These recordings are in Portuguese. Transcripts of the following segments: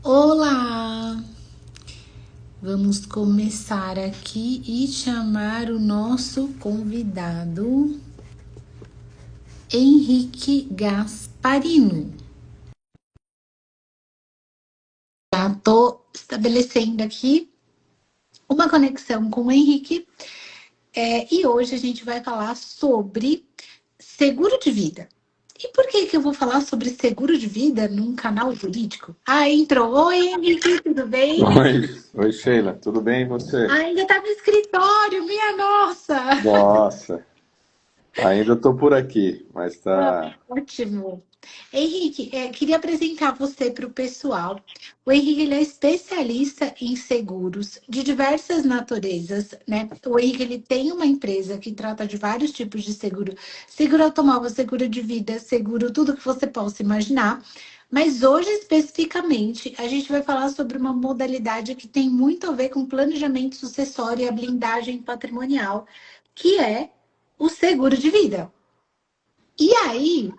Olá! Vamos começar aqui e chamar o nosso convidado, Henrique Gasparino. Já estou estabelecendo aqui uma conexão com o Henrique e hoje a gente vai falar sobre seguro de vida. E por que que eu vou falar sobre seguro de vida num canal jurídico? Ah, entrou. Oi, Henrique, tudo bem? Oi, Sheila, tudo bem e você? Ainda tá no escritório, minha nossa! Nossa, ainda estou por aqui, mas Ah, tá. ótimo. Henrique, queria apresentar você para o pessoal. O Henrique ele é especialista em seguros de diversas naturezas, né? O Henrique ele tem uma empresa que trata de vários tipos de seguro, seguro automóvel, seguro de vida, seguro tudo que você possa imaginar. Mas hoje especificamente a gente vai falar sobre uma modalidade que tem muito a ver com planejamento sucessório e a blindagem patrimonial, que é o seguro de vida. E aí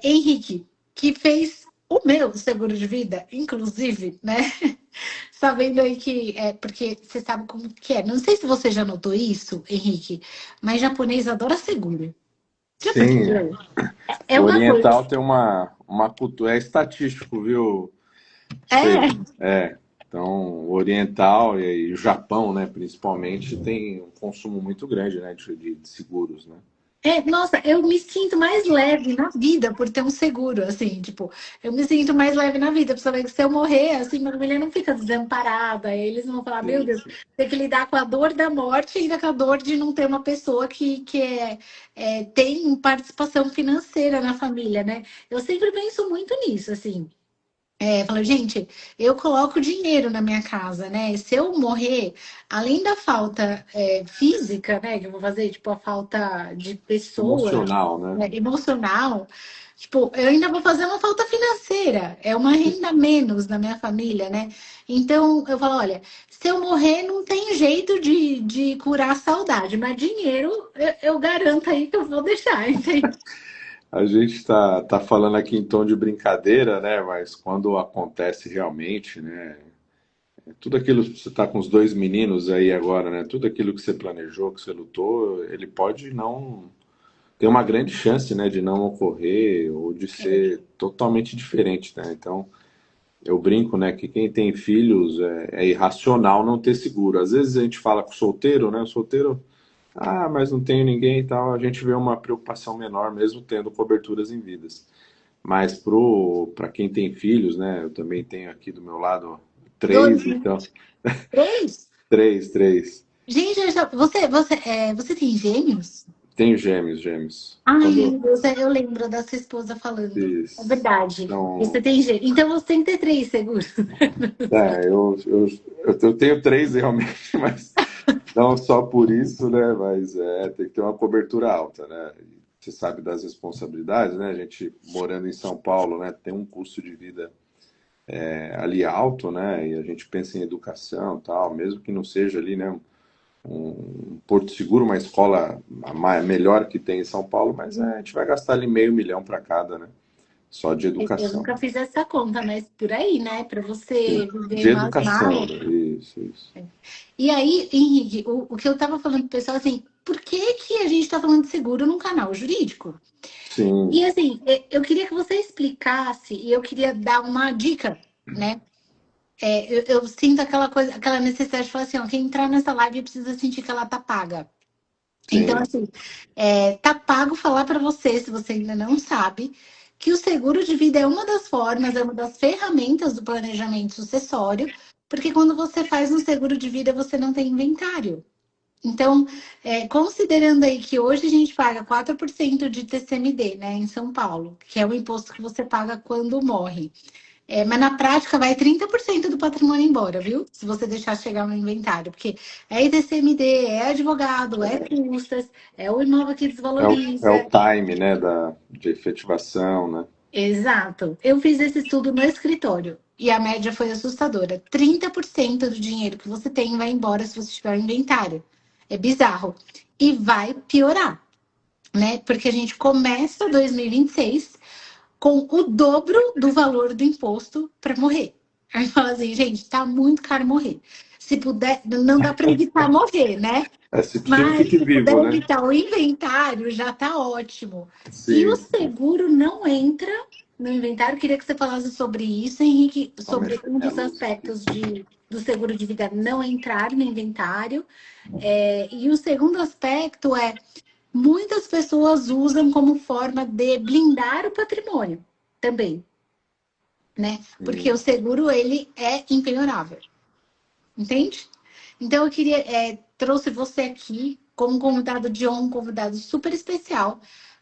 Henrique, que fez o meu seguro de vida, inclusive, né? Sabendo aí que porque você sabe como que é. Não sei se você já notou isso, Henrique, mas japonês adora seguro. Já Sim, percebeu? É o uma coisa. oriental tem uma cultura, é estatístico, viu, Sheila? É, É, então o oriental e o Japão, né, principalmente, tem um consumo muito grande, né, de seguros, né? Nossa, eu me sinto mais leve na vida por ter um seguro, assim, tipo, eu me sinto mais leve na vida, principalmente se eu morrer, assim, minha família não fica desamparada, eles não vão falar, meu Sim, Deus, sim. tem que lidar com a dor da morte e ainda com a dor de não ter uma pessoa que tem participação financeira na família, né? Eu sempre penso muito nisso, assim. Falo, gente, eu coloco dinheiro na minha casa, né? Se eu morrer, além da falta física, né, que eu vou fazer, tipo, a falta de pessoa, Emocional, né? né, emocional, tipo, eu ainda vou fazer uma falta financeira, é uma renda a menos na minha família, né? Então, eu falo, olha, se eu morrer, não tem jeito de curar a saudade, mas dinheiro eu garanto aí que eu vou deixar, entende? A gente tá falando aqui em tom de brincadeira, né? Mas quando acontece realmente, né? Tudo aquilo que você está com os dois meninos aí agora, né? Tudo aquilo que você planejou, que você lutou, ele pode não ter uma grande chance, né, de não ocorrer ou de ser totalmente diferente, né? Então, eu brinco, né, que quem tem filhos é irracional não ter seguro. Às vezes a gente fala com o solteiro, né? O solteiro, mas não tenho ninguém e tal. A gente vê uma preocupação menor mesmo tendo coberturas em vidas. Mas para quem tem filhos, né? Eu também tenho aqui do meu lado Dois, três, então três? três. Gente, você tem gêmeos? Tenho gêmeos, gêmeos. Ai, Quando meu Deus, eu lembro da sua esposa falando. É fiz. verdade. Você Então, tem gêmeos. Então você tem que ter três, seguro. eu tenho três realmente, mas não só por isso, né? Mas tem que ter uma cobertura alta, né? E você sabe das responsabilidades, né? A gente morando em São Paulo, né? Tem um custo de vida ali alto, né? E a gente pensa em educação, tal, mesmo que não seja ali, né? Um Porto Seguro, uma escola melhor que tem em São Paulo, mas a gente vai gastar ali meio milhão para cada, né? Só de Eu educação. nunca fiz essa conta, mas por aí, né? Para você viver De umas educação, malas. né? Isso. E aí, Henrique, o que eu tava falando pro pessoal, assim, por que que a gente tá falando de seguro num canal jurídico? Sim, E assim, eu queria que você explicasse e eu queria dar uma dica, né? Eu sinto aquela coisa, aquela necessidade de falar assim, ó, quem entrar nessa live precisa sentir que ela tá paga. Então, sim. assim, tá pago falar para você, se você ainda não sabe, que o seguro de vida é uma das formas, é uma das ferramentas do planejamento sucessório, porque quando você faz um seguro de vida, você não tem inventário. Então, considerando aí que hoje a gente paga 4% de TCMD, né, em São Paulo, que é o imposto que você paga quando morre. Mas na prática vai 30% do patrimônio embora, viu? Se você deixar chegar no inventário, porque é ITCMD, é advogado, é custas, é o imóvel que É o desvaloriza. time, né, de efetivação, né? Exato. Eu fiz esse estudo no escritório e a média foi assustadora. 30% do dinheiro que você tem vai embora se você tiver o inventário. É bizarro. E vai piorar, né? Porque a gente começa 2026 com o dobro do valor do imposto para morrer. Aí fala assim, gente, tá muito caro morrer. Se puder, não dá para evitar morrer, né? É, se possível, Mas fique se puder vivo, né? evitar o inventário, já tá ótimo. E o Sim, seguro não entra no inventário. Queria que você falasse sobre isso, Henrique, só sobre mexer um minha dos luz aqui. aspectos do seguro de vida não entrar no inventário. E o segundo aspecto é muitas pessoas usam como forma de blindar o patrimônio também, né? Porque o Sim. seguro ele é impenhorável. Entende? Então eu queria, trouxe você aqui como convidado de honra, um convidado super especial,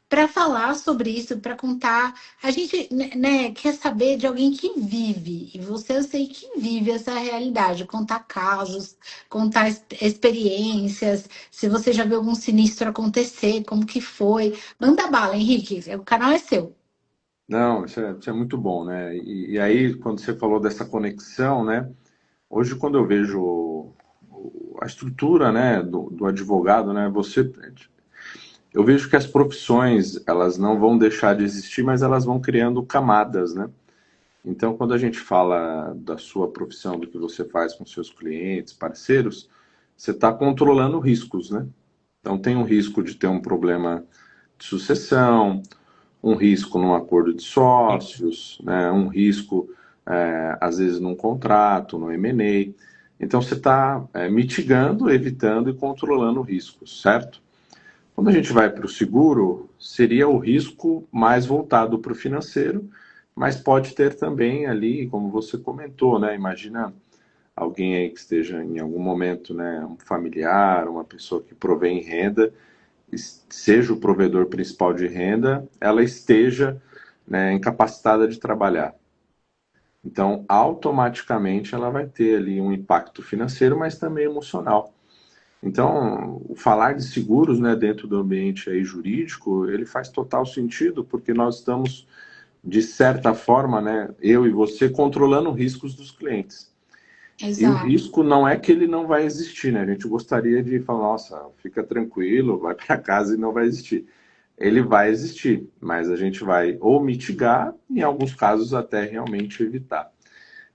para falar sobre isso, para contar. A gente, né, quer saber de alguém que vive, e você eu sei que vive essa realidade, contar casos, contar experiências, se você já viu algum sinistro acontecer, como que foi. Manda bala, Henrique, o canal é seu. Não, isso é muito bom, né? E aí, quando você falou dessa conexão, né? Hoje, quando eu vejo a estrutura, né, do advogado, né? Eu vejo que as profissões, elas não vão deixar de existir, mas elas vão criando camadas, né? Então, quando a gente fala da sua profissão, do que você faz com seus clientes, parceiros, você está controlando riscos, né? Então, tem um risco de ter um problema de sucessão, um risco num acordo de sócios, né? Um risco, às vezes, num contrato, no M&A. Então, você está mitigando, evitando e controlando riscos, certo? Quando a gente vai para o seguro, seria o risco mais voltado para o financeiro, mas pode ter também ali, como você comentou, né? Imagina alguém aí que esteja em algum momento, né, um familiar, uma pessoa que provém renda, seja o provedor principal de renda, ela esteja, né, incapacitada de trabalhar. Então, automaticamente ela vai ter ali um impacto financeiro, mas também emocional. Então, o falar de seguros, né, dentro do ambiente aí jurídico, ele faz total sentido, porque nós estamos, de certa forma, né, eu e você, controlando riscos dos clientes. E o Exato. risco não é que ele não vai existir, né? A gente gostaria de falar, nossa, fica tranquilo, vai para casa e não vai existir. Ele vai existir, mas a gente vai ou mitigar, em alguns casos até realmente evitar.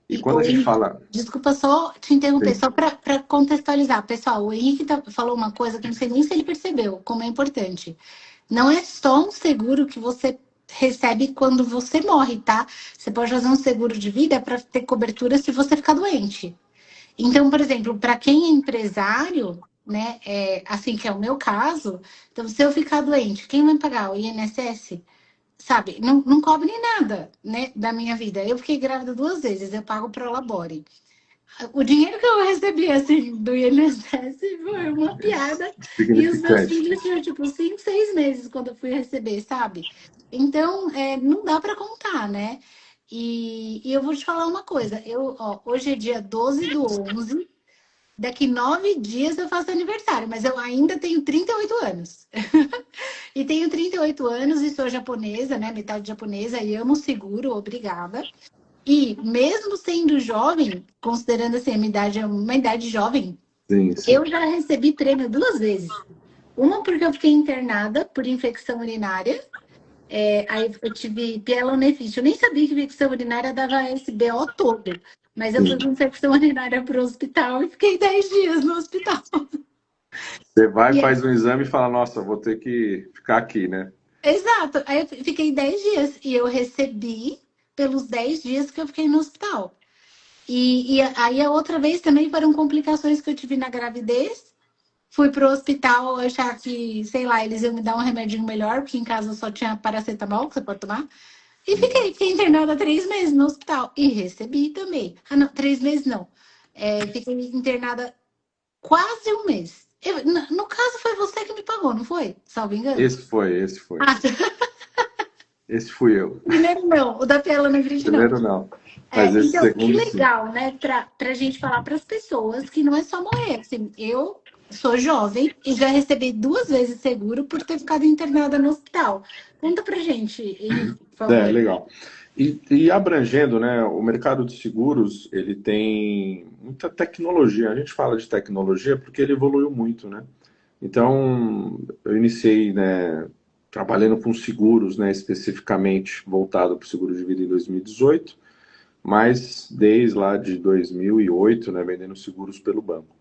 E E quando o a gente Henrique, fala, desculpa só te interromper, sim, só para contextualizar, pessoal. O Henrique falou uma coisa que eu não sei nem se ele percebeu, como é importante. Não é só um seguro que você recebe quando você morre, tá? Você pode fazer um seguro de vida para ter cobertura se você ficar doente. Então, por exemplo, para quem é empresário, né, assim que é o meu caso, então se eu ficar doente, quem vai pagar? O INSS? Sabe, não cobre nada, né, da minha vida. Eu fiquei grávida 2 vezes, eu pago pro Labore. O dinheiro que eu recebi, assim, do INSS foi uma piada. E os meus significante. filhos tinham, tipo, 5, 6 meses quando eu fui receber, sabe? Então, não dá para contar, né? E eu vou te falar uma coisa. Hoje é dia 12/11. Daqui 9 dias eu faço aniversário, mas eu ainda tenho 38 anos. E tenho 38 anos e sou japonesa, né? Metade japonesa e amo seguro, obrigada. E mesmo sendo jovem, considerando assim, a minha idade é uma idade jovem, Sim, sim. eu já recebi prêmio 2 vezes. Uma porque eu fiquei internada por infecção urinária. Aí eu tive pielonefrite. Eu nem sabia que infecção urinária dava esse BO todo. Mas eu fui com Sim. infecção urinária para o hospital e fiquei 10 dias no hospital. Você vai, E faz um exame e fala, nossa, vou ter que ficar aqui, né? exato. Aí eu fiquei 10 dias e eu recebi pelos 10 dias que eu fiquei no hospital. E aí a outra vez também foram complicações que eu tive na gravidez. Fui pro hospital achar que, sei lá, eles iam me dar um remedinho melhor, porque em casa só tinha paracetamol que você pode tomar. E fiquei internada 3 meses no hospital. E recebi também. Ah, não, 3 meses não. Fiquei internada quase um mês. No caso, foi você que me pagou, não foi? Salvo engano. Esse foi, esse foi. Ah, Esse fui eu. primeiro não, o da Piela Negrite não. Primeiro não. Mas esse Então, que segundo sim. legal, né? Para a gente falar para as pessoas que não é só morrer. Assim, eu sou jovem e já recebi 2 vezes seguro por ter ficado internada no hospital. Conta pra gente, Henrique, por É, favor. legal. E abrangendo, né, o mercado de seguros, ele tem muita tecnologia. A gente fala de tecnologia porque ele evoluiu muito, né? Então, eu iniciei, né, trabalhando com seguros, né, especificamente voltado para o seguro de vida em 2018. mas desde lá de 2008, né, vendendo seguros pelo banco.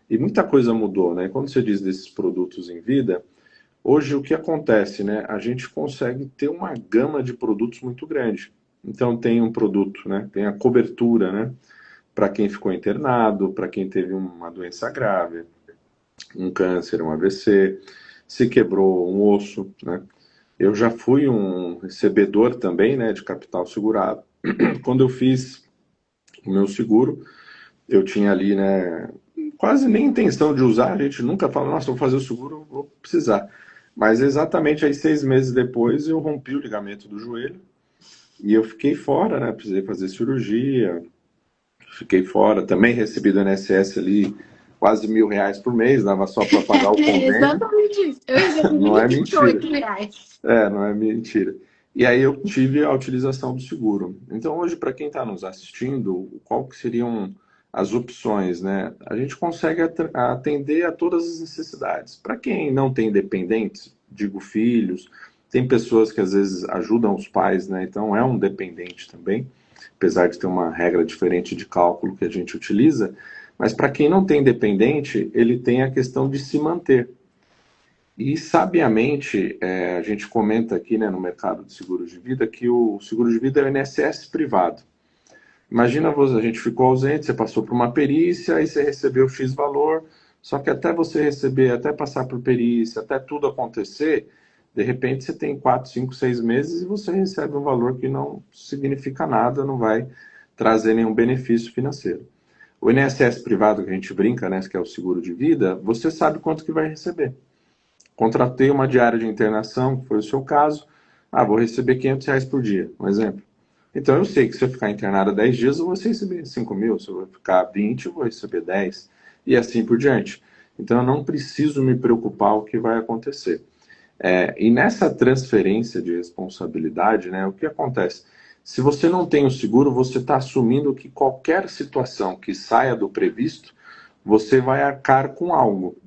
E muita coisa mudou, né? Quando você diz desses produtos em vida, hoje o que acontece, né? A gente consegue ter uma gama de produtos muito grande. Então tem um produto, né? Tem a cobertura, né? Para quem ficou internado, para quem teve uma doença grave, um câncer, um AVC, se quebrou um osso, né? Eu já fui um recebedor também, né, de capital segurado. Quando eu fiz o meu seguro, eu tinha ali, né, quase nem intenção de usar, a gente nunca fala, nossa, vou fazer o seguro, vou precisar. Mas exatamente aí 6 meses depois eu rompi o ligamento do joelho e eu fiquei fora, né, precisei fazer cirurgia, fiquei fora, também recebi do INSS ali quase R$ 1.000 por mês, dava só para pagar o É convênio, exatamente isso. Eu recebi não é mentira. R$ 28. Não é mentira. E aí eu tive a utilização do seguro. Então hoje, para quem está nos assistindo, qual que seriam as opções, né? A gente consegue atender a todas as necessidades. Para quem não tem dependentes, digo filhos, tem pessoas que às vezes ajudam os pais, né? Então é um dependente também, apesar de ter uma regra diferente de cálculo que a gente utiliza. Mas para quem não tem dependente, ele tem a questão de se manter. E, sabiamente, a gente comenta aqui, né, no mercado de seguros de vida que o seguro de vida é o INSS privado. Imagina você, a gente ficou ausente, você passou por uma perícia, aí você recebeu X valor, só que até você receber, até passar por perícia, até tudo acontecer, de repente você tem 4, 5, 6 meses e você recebe um valor que não significa nada, não vai trazer nenhum benefício financeiro. O INSS privado que a gente brinca, né, que é o seguro de vida, você sabe quanto que vai receber. Contratei uma diária de internação, que foi o seu caso. Ah, vou receber R$ 500 por dia, um exemplo. Então eu sei que se eu ficar internado 10 dias, eu vou receber 5 mil. Se eu vou ficar 20, eu vou receber 10. E assim por diante. Então eu não preciso me preocupar o que vai acontecer. E nessa transferência de responsabilidade, né, o que acontece? Se você não tem o seguro, você está assumindo que qualquer situação que saia do previsto, você vai arcar com algo.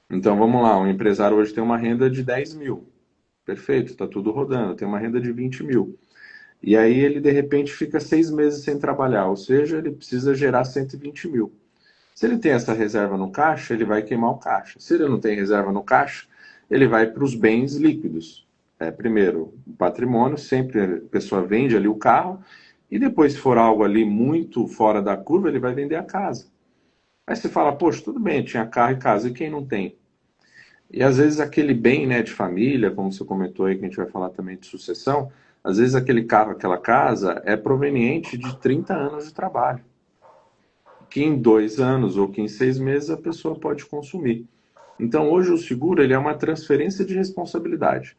Então vamos lá, um empresário hoje tem uma renda de 10 mil. Perfeito, está tudo rodando, tem uma renda de 20 mil. E aí ele de repente fica 6 meses sem trabalhar, ou seja, ele precisa gerar 120 mil. Se ele tem essa reserva no caixa, ele vai queimar o caixa. Se ele não tem reserva no caixa, ele vai para os bens líquidos. Primeiro, o patrimônio, sempre a pessoa vende ali o carro, e depois, se for algo ali muito fora da curva, ele vai vender a casa. Aí você fala, poxa, tudo bem, tinha carro e casa, e quem não tem? E às vezes aquele bem, né, de família, como você comentou aí, que a gente vai falar também de sucessão, às vezes aquele carro, aquela casa é proveniente de 30 anos de trabalho, que em 2 anos ou que em 6 meses a pessoa pode consumir. Então hoje o seguro ele é uma transferência de responsabilidade.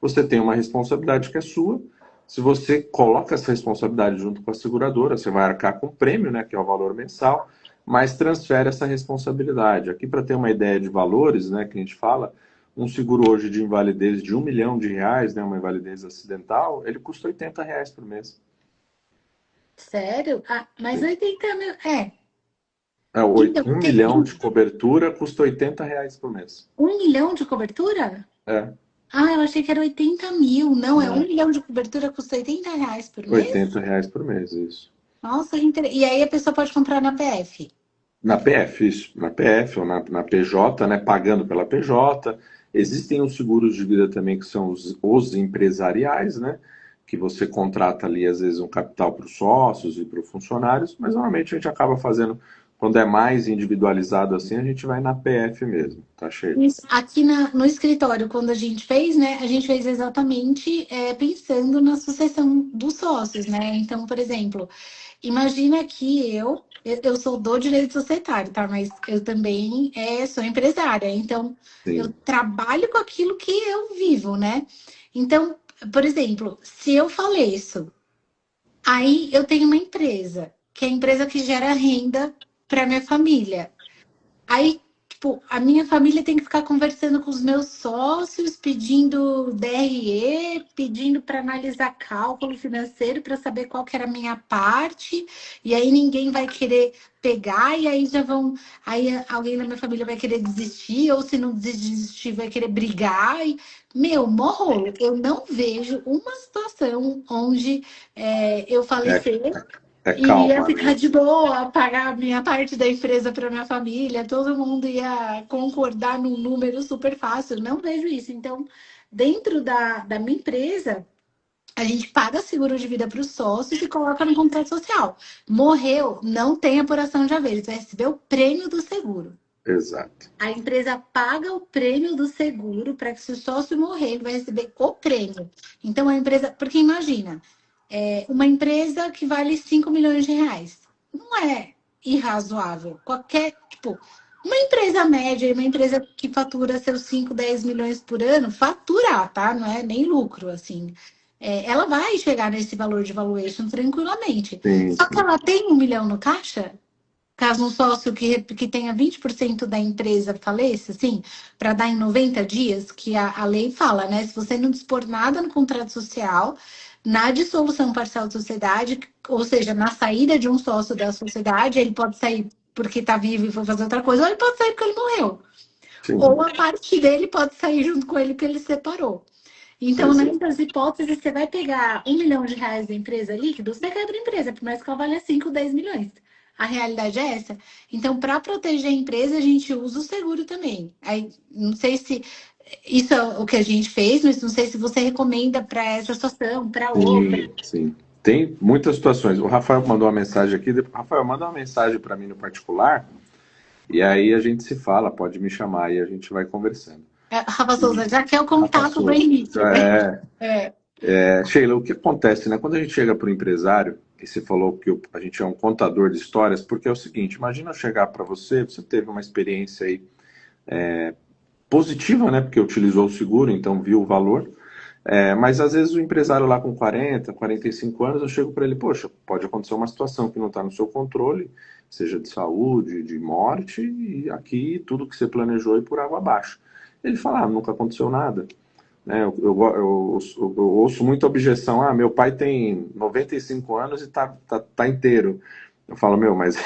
Você tem uma responsabilidade que é sua, se você coloca essa responsabilidade junto com a seguradora, você vai arcar com o prêmio, né, que é o valor mensal, mas transfere essa responsabilidade. Aqui, para ter uma ideia de valores, né, que a gente fala, um seguro hoje de invalidez de R$ 1 milhão, né, uma invalidez acidental, ele custa R$ 80 por mês. Sério? Ah, mas Sim. 80 mil. Então, 1 milhão de cobertura custa R$ 80 por mês. 1 milhão de cobertura? É, Ah, eu achei que era 80 mil. Não, é um não. milhão de cobertura, custa R$ 80 por mês? R$ 80 por mês, isso. Nossa, e aí a pessoa pode comprar na PF. Na PF, isso. Na PF ou na PJ, né? Pagando pela PJ. Existem os seguros de vida também, que são os empresariais, né? Que você contrata ali, às vezes, um capital para os sócios e para os funcionários, mas normalmente a gente acaba fazendo, quando é mais individualizado assim, a gente vai na PF mesmo, tá cheio. Isso. Aqui no escritório, quando a gente fez, né? A gente fez exatamente pensando na sucessão dos sócios, né? Então, por exemplo, imagina que eu sou do direito societário, tá? Mas eu também sou empresária. Então, eu Sim, trabalho com aquilo que eu vivo, né? Então, por exemplo, se eu faleço, aí eu tenho uma empresa, que é a empresa que gera renda para minha família. Aí, tipo, a minha família tem que ficar conversando com os meus sócios, pedindo DRE, pedindo para analisar cálculo financeiro para saber qual que era a minha parte, e aí ninguém vai querer pegar, e aí já vão. Aí alguém da minha família vai querer desistir, ou se não desistir, vai querer brigar. Meu, morro, eu não vejo uma situação onde eu é, falecer. É Ia calma, ficar né? de boa, pagar a minha parte da empresa para minha família, todo mundo ia concordar num número super fácil. Não vejo isso. Então, dentro da minha empresa, a gente paga seguro de vida para os sócios e coloca no contrato social. Morreu, não tem apuração de haveres, vai receber o prêmio do seguro. Exato. A empresa paga o prêmio do seguro para que se o sócio morrer, ele vai receber o prêmio. Então, a empresa. Porque imagina, uma empresa que vale 5 milhões de reais. Não é irrazoável. Qualquer. Tipo, uma empresa média, uma empresa que fatura seus 5, 10 milhões por ano, faturar, tá? Não é nem lucro, assim. Ela vai chegar nesse valor de valuation tranquilamente. Sim, Só que sim. ela tem 1 milhão no caixa, caso um sócio que tenha 20% da empresa faleça, assim, para dar em 90 dias, que a lei fala, né? Se você não dispor nada no contrato social, na dissolução parcial de sociedade, ou seja, na saída de um sócio da sociedade, ele pode sair porque está vivo e foi fazer outra coisa, ou ele pode sair porque ele morreu. Ou Sim, a parte dele pode sair junto com ele porque ele separou. Então, exato. nessas hipóteses, você vai pegar 1 milhão de reais da empresa líquido, você quebra a empresa, por mais que ela valha 5, 10 milhões. A realidade é essa. Então, para proteger a empresa, a gente usa o seguro também. Aí, não sei se isso é o que a gente fez, mas não sei se você recomenda para essa situação, para outra. Sim, sim. Tem muitas situações. O Rafael mandou uma mensagem aqui. Rafael, manda uma mensagem para mim no particular e aí a gente se fala, pode me chamar e a gente vai conversando. Rafa E Souza, já quer o Rafa contato do Souza, Henrique, né? é, É. Sheila, o que acontece, né? Quando a gente chega para o empresário, e você falou que a gente é um contador de histórias, porque é o seguinte, imagina eu chegar para você, você teve uma experiência aí positiva, né? Porque utilizou o seguro, então viu o valor. Mas às vezes o empresário lá com 40, 45 anos, eu chego para ele, poxa, pode acontecer uma situação que não está no seu controle, seja de saúde, de morte, e aqui tudo que você planejou é por água abaixo. Ele fala, nunca aconteceu nada. Né? Eu ouço muita objeção, meu pai tem 95 anos e tá inteiro. Eu falo, mas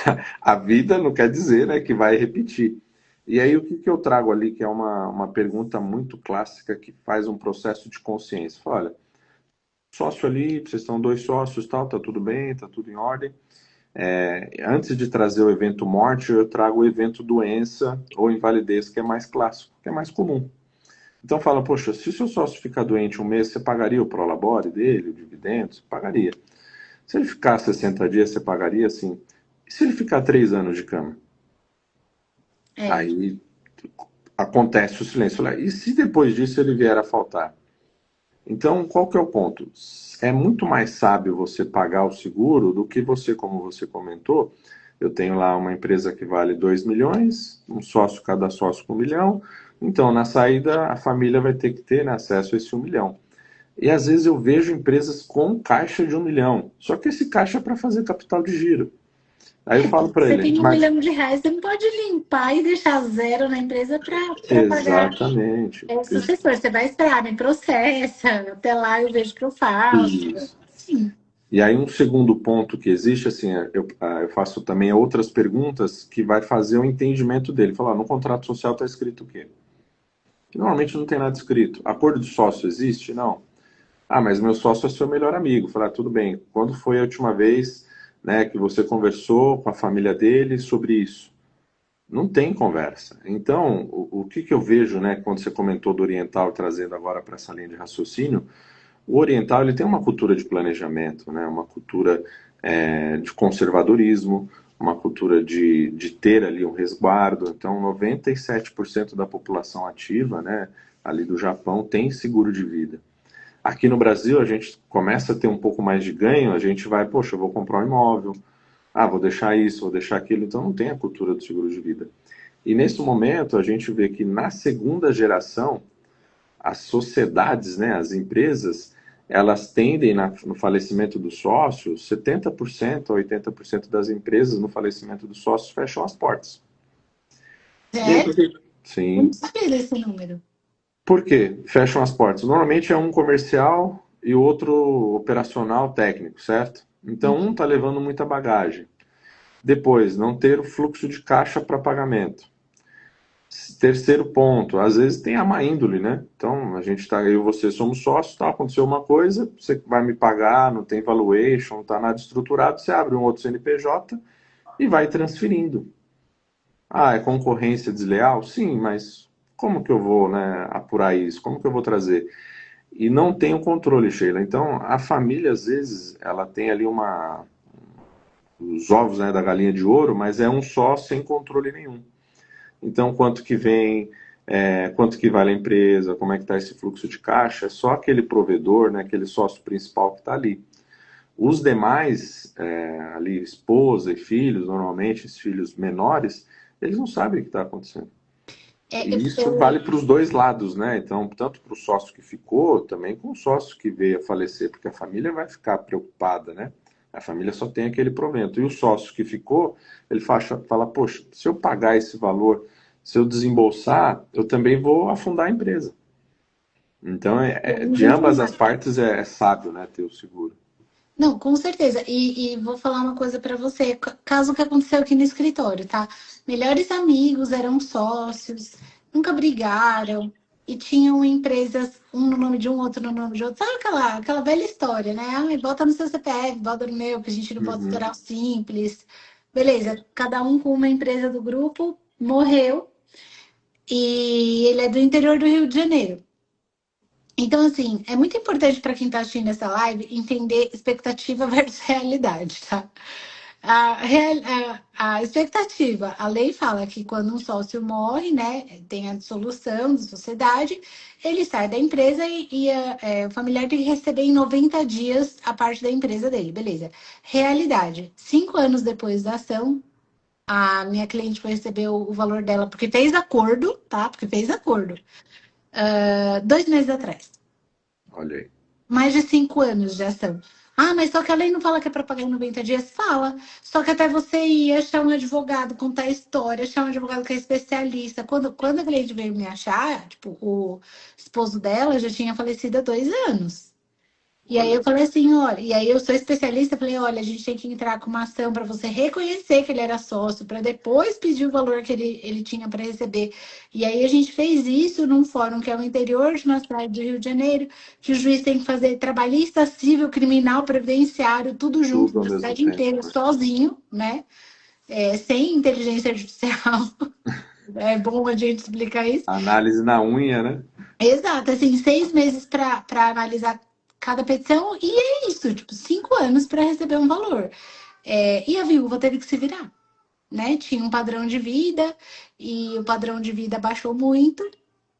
a vida não quer dizer, né, que vai repetir. E aí o que eu trago ali, que é uma pergunta muito clássica que faz um processo de consciência. Fala, olha, sócio ali, vocês estão dois sócios, tal, tá tudo bem, tá tudo em ordem. Antes de trazer o evento morte, eu trago o evento doença ou invalidez, que é mais clássico, que é mais comum. Então fala, poxa, se o seu sócio ficar doente um mês, você pagaria o prolabore dele, o dividendo? Você pagaria. Se ele ficar 60 dias, você pagaria, sim. E se ele ficar 3 anos de cama? É. Aí acontece o silêncio. E se depois disso ele vier a faltar? Então, qual que é o ponto? É muito mais sábio você pagar o seguro do que você, como você comentou, eu tenho lá uma empresa que vale 2 milhões, um sócio, cada sócio com 1 milhão, então na saída a família vai ter que ter, né, acesso a esse 1 milhão. E às vezes eu vejo empresas com caixa de 1 milhão, só que esse caixa é para fazer capital de giro. Aí eu falo para Você ele, tem um mas milhão de reais, você não pode limpar e deixar zero na empresa para pagar. exatamente, Sucessor, você vai esperar, me processa, até lá eu vejo o que eu faço. isso. Sim. E aí um segundo ponto que existe, assim, eu faço também outras perguntas que vai fazer o entendimento dele. Falar, no contrato social está escrito o quê? Que normalmente não tem nada escrito. Acordo de sócio existe? Não. Mas meu sócio é seu melhor amigo. Falar, tudo bem. Quando foi a última vez, né, que você conversou com a família dele sobre isso? Não tem conversa. Então, o que eu vejo, né, quando você comentou do oriental, trazendo agora para essa linha de raciocínio, o oriental ele tem uma cultura de planejamento, né? Uma cultura de conservadorismo, uma cultura de ter ali um resguardo. Então, 97% da população ativa, né, ali do Japão tem seguro de vida. Aqui no Brasil, a gente começa a ter um pouco mais de ganho, a gente vai, poxa, eu vou comprar um imóvel, vou deixar isso, vou deixar aquilo, então não tem a cultura do seguro de vida. E nesse momento, a gente vê que na segunda geração, as sociedades, né, as empresas, elas tendem, no falecimento do sócio, 70% a 80% das empresas, no falecimento dos sócios, fecham as portas. E aí, É, por quê? eu não Sim. sabia desse número. Por quê? Fecham as portas. Normalmente é um comercial e o outro operacional técnico, certo? Então, um está levando muita bagagem. Depois, não ter o fluxo de caixa para pagamento. Terceiro ponto, às vezes tem a má índole, né? Então, a gente tá, eu e você somos sócios, tá, aconteceu uma coisa, você vai me pagar, não tem valuation, não tá nada estruturado, você abre um outro CNPJ e vai transferindo. Ah, é concorrência desleal? Sim, mas como que eu vou, né, apurar isso? Como que eu vou trazer? E não tem o controle, Sheila. Então, a família, às vezes, ela tem ali os ovos, né, da galinha de ouro, mas é um só sem controle nenhum. Então, quanto que vem, quanto que vale a empresa, como é que está esse fluxo de caixa, é só aquele provedor, né, aquele sócio principal que está ali. Os demais, ali, esposa e filhos, normalmente, os filhos menores, eles não sabem o que está acontecendo. É, E isso vale para os dois lados, né? Então, tanto para o sócio que ficou, também com o sócio que veio a falecer, porque a família vai ficar preocupada, né? A família só tem aquele provento. E o sócio que ficou, ele fala, poxa, se eu pagar esse valor, se eu desembolsar, eu também vou afundar a empresa. Então, de ambas as partes é sábio, né, ter o seguro. Não, com certeza. E vou falar uma coisa para você. Caso que aconteceu aqui no escritório, tá? Melhores amigos, eram sócios, nunca brigaram e tinham empresas, um no nome de um, outro no nome de outro. Sabe aquela velha história, né? Ah, bota no seu CPF, bota no meu, que a gente não pode Uhum. estourar o simples. Beleza, cada um com uma empresa do grupo, morreu. E ele é do interior do Rio de Janeiro. Então, assim, é muito importante para quem está assistindo essa live entender expectativa versus realidade, tá? A expectativa, a lei fala que quando um sócio morre, né, tem a dissolução da sociedade, ele sai da empresa e o familiar tem que receber em 90 dias a parte da empresa dele, beleza. Realidade, 5 anos depois da ação, a minha cliente foi receber o valor dela, porque fez acordo, tá? Porque fez acordo. 2 meses atrás. Olha aí. Mais de 5 anos de ação. Ah, mas só que a lei não fala que é para pagar em 90 dias? Fala. Só que até você ir achar um advogado, contar a história, achar um advogado que é especialista. Quando a cliente veio me achar, tipo, o esposo dela já tinha falecido há 2 anos. E aí Olha eu aí. falei assim, olha, e aí eu sou especialista, falei, olha, a gente tem que entrar com uma ação para você reconhecer que ele era sócio, para depois pedir o valor que ele tinha para receber. E aí a gente fez isso num fórum que é o interior de uma cidade do Rio de Janeiro, que o juiz tem que fazer trabalhista, civil, criminal, previdenciário, tudo junto, Tudo ao da mesmo cidade tempo, inteira, né? sozinho, né? Sem inteligência artificial. É bom a gente explicar isso. Análise na unha, né? Exato, assim, 6 meses para analisar cada petição, e é isso, tipo, 5 anos para receber um valor. E a viúva teve que se virar, né? Tinha um padrão de vida, e o padrão de vida baixou muito,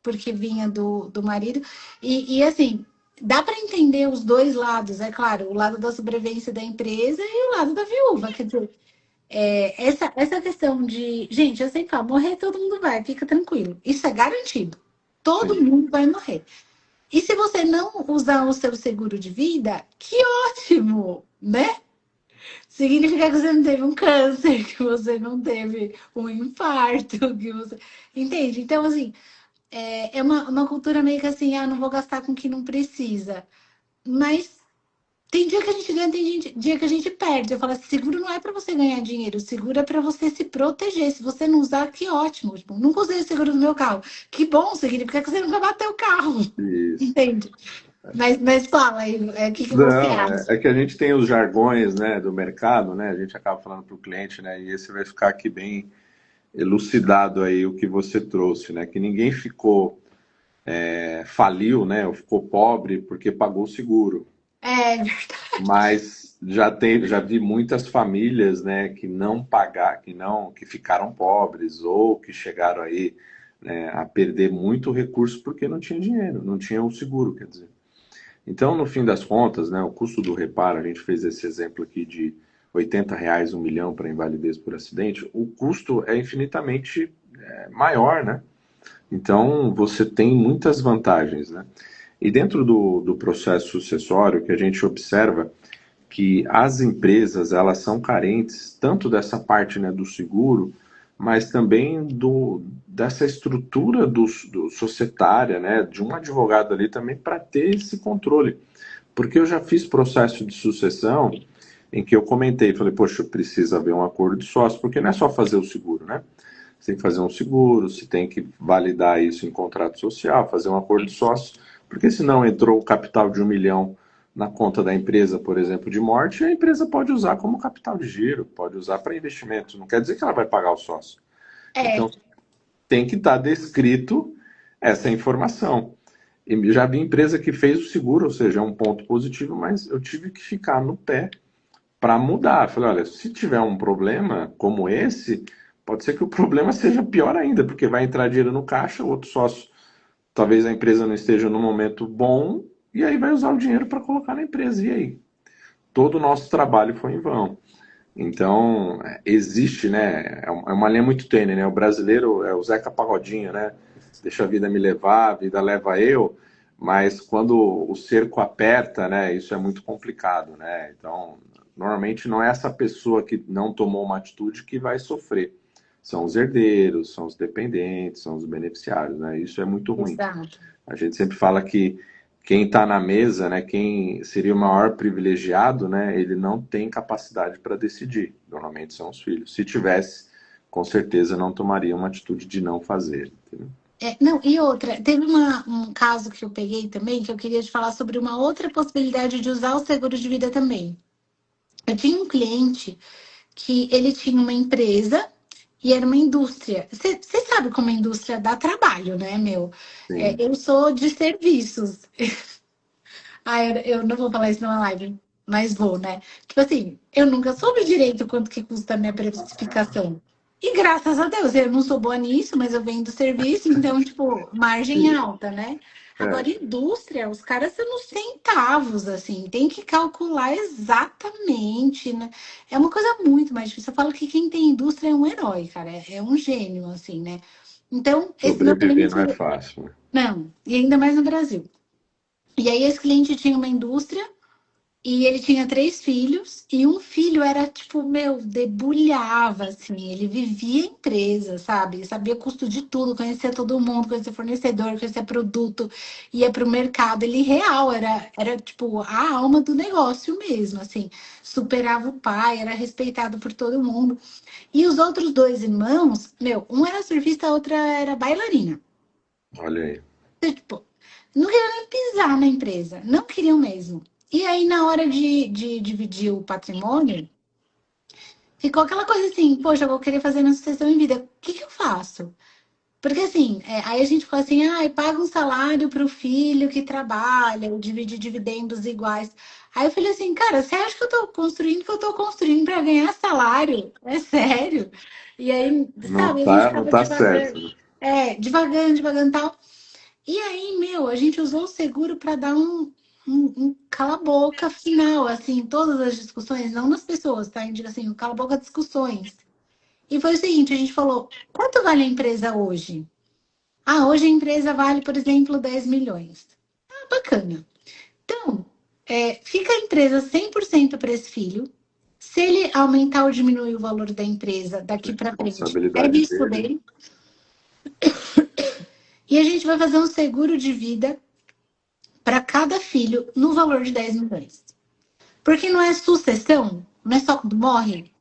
porque vinha do marido. E assim, dá para entender os dois lados, é claro, o lado da sobrevivência da empresa e o lado da viúva. Quer dizer, essa questão de. Gente, eu sempre falo, morrer todo mundo vai, fica tranquilo. Isso é garantido. Todo Sim. mundo vai morrer. E se você não usar o seu seguro de vida, que ótimo, né? Significa que você não teve um câncer, que você não teve um infarto, que você. Entende? Então, assim, é uma cultura meio que assim, ah, não vou gastar com o que não precisa. Mas tem dia que a gente ganha, dia que a gente perde. Eu falo assim, seguro não é para você ganhar dinheiro, seguro é para você se proteger. Se você não usar, que ótimo. Tipo, nunca usei o seguro do meu carro. Que bom, significa que você nunca bateu o carro. Isso. Entende? Mas fala aí, o que você Não, acha? é que a gente tem os jargões, né, do mercado, né? A gente acaba falando para o cliente, né? E esse vai ficar aqui bem elucidado aí o que você trouxe, né? Que ninguém ficou faliu, né? Ou ficou pobre porque pagou o seguro. É verdade. Mas já vi muitas famílias, né, que não pagar, que ficaram pobres ou que chegaram aí, né, a perder muito recurso porque não tinha dinheiro, não tinha o seguro, quer dizer. Então, no fim das contas, né, o custo do reparo, a gente fez esse exemplo aqui de R$ 80, 1 milhão para invalidez por acidente, o custo é infinitamente maior, né? Então, você tem muitas vantagens, né? E dentro do processo sucessório, que a gente observa que as empresas, elas são carentes tanto dessa parte, né, do seguro, mas também dessa estrutura do societária, né, de um advogado ali também para ter esse controle. Porque eu já fiz processo de sucessão em que eu comentei, falei, poxa, precisa haver um acordo de sócio, porque não é só fazer o seguro, né? você tem que fazer um seguro, você tem que validar isso em contrato social, fazer um acordo de sócio, porque senão entrou o capital de 1 milhão na conta da empresa, por exemplo, de morte, a empresa pode usar como capital de giro, pode usar para investimentos. Não quer dizer que ela vai pagar o sócio. Então, É, tem que estar descrito essa informação. E já vi empresa que fez o seguro, ou seja, é um ponto positivo, mas eu tive que ficar no pé para mudar. Falei, olha, se tiver um problema como esse, pode ser que o problema seja pior ainda, porque vai entrar dinheiro no caixa, o outro sócio, talvez a empresa não esteja no momento bom, e aí vai usar o dinheiro para colocar na empresa. E aí? Todo o nosso trabalho foi em vão. Então, existe, né? É uma linha muito tênue, né? O brasileiro é o Zeca Pagodinho, né? Deixa a vida me levar, a vida leva eu. Mas quando o cerco aperta, né? Isso é muito complicado, né? Então, normalmente não é essa pessoa que não tomou uma atitude que vai sofrer. São os herdeiros, são os dependentes, são os beneficiários, né? Isso é muito ruim. exato. A gente sempre fala que quem está na mesa, né, quem seria o maior privilegiado, né, ele não tem capacidade para decidir. Normalmente são os filhos. Se tivesse, com certeza não tomaria uma atitude de não fazer. Entendeu? Não, e outra, teve um caso que eu peguei também, que eu queria te falar sobre uma outra possibilidade de usar o seguro de vida também. Eu tinha um cliente que ele tinha uma empresa e era uma indústria. Você sabe como a indústria dá trabalho, né, meu? Sim. Eu sou de serviços. Ah, eu não vou falar isso numa live, mas vou, né? Tipo assim, eu nunca soube direito quanto que custa a minha precificação. E graças a Deus, eu não sou boa nisso, mas eu venho do serviço, então, tipo, margem alta, né? Agora, É, indústria, os caras são nos centavos, assim, tem que calcular exatamente, né? É uma coisa muito mais difícil. Eu falo que quem tem indústria é um herói, cara, é um gênio, assim, né? Então, esse meu sobreviver cliente, não é fácil. Né? não, e ainda mais no Brasil. E aí, esse cliente tinha uma indústria e ele tinha 3 filhos, e um filho era tipo, meu, debulhava, assim, ele vivia a empresa, sabe? Sabia custo de tudo, conhecia todo mundo, conhecia fornecedor, conhecia produto, ia pro mercado, ele real, era tipo a alma do negócio mesmo, assim, superava o pai, era respeitado por todo mundo. E os outros 2 irmãos, meu, um era surfista, a outra era bailarina. Olha aí. Então, tipo, não queriam nem pisar na empresa, não queriam mesmo. E aí, na hora de dividir o patrimônio, ficou aquela coisa assim, poxa, eu vou querer fazer minha sucessão em vida. O que que eu faço? Porque assim, aí a gente fala assim, ah, paga um salário para o filho que trabalha, ou divide dividendos iguais. Aí eu falei assim, cara, você acha que eu tô construindo que eu tô construindo para ganhar salário? É sério? E aí, sabe, a gente Não ficava tá devagar, certo. Né? devagando tal. E aí, meu, a gente usou o seguro para dar um cala-boca final, assim, em todas as discussões, não das pessoas, tá? Indica assim, um cala-boca discussões. E foi o seguinte, a gente falou, quanto vale a empresa hoje? Ah, hoje a empresa vale, por exemplo, 10 milhões. Ah, bacana. Então, fica a empresa 100% para esse filho. Se ele aumentar ou diminuir o valor da empresa daqui para frente, é Responsabilidade risco dele. dele. E a gente vai fazer um seguro de vida para cada filho no valor de 10 milhões. Porque não é sucessão, não é só quando morre.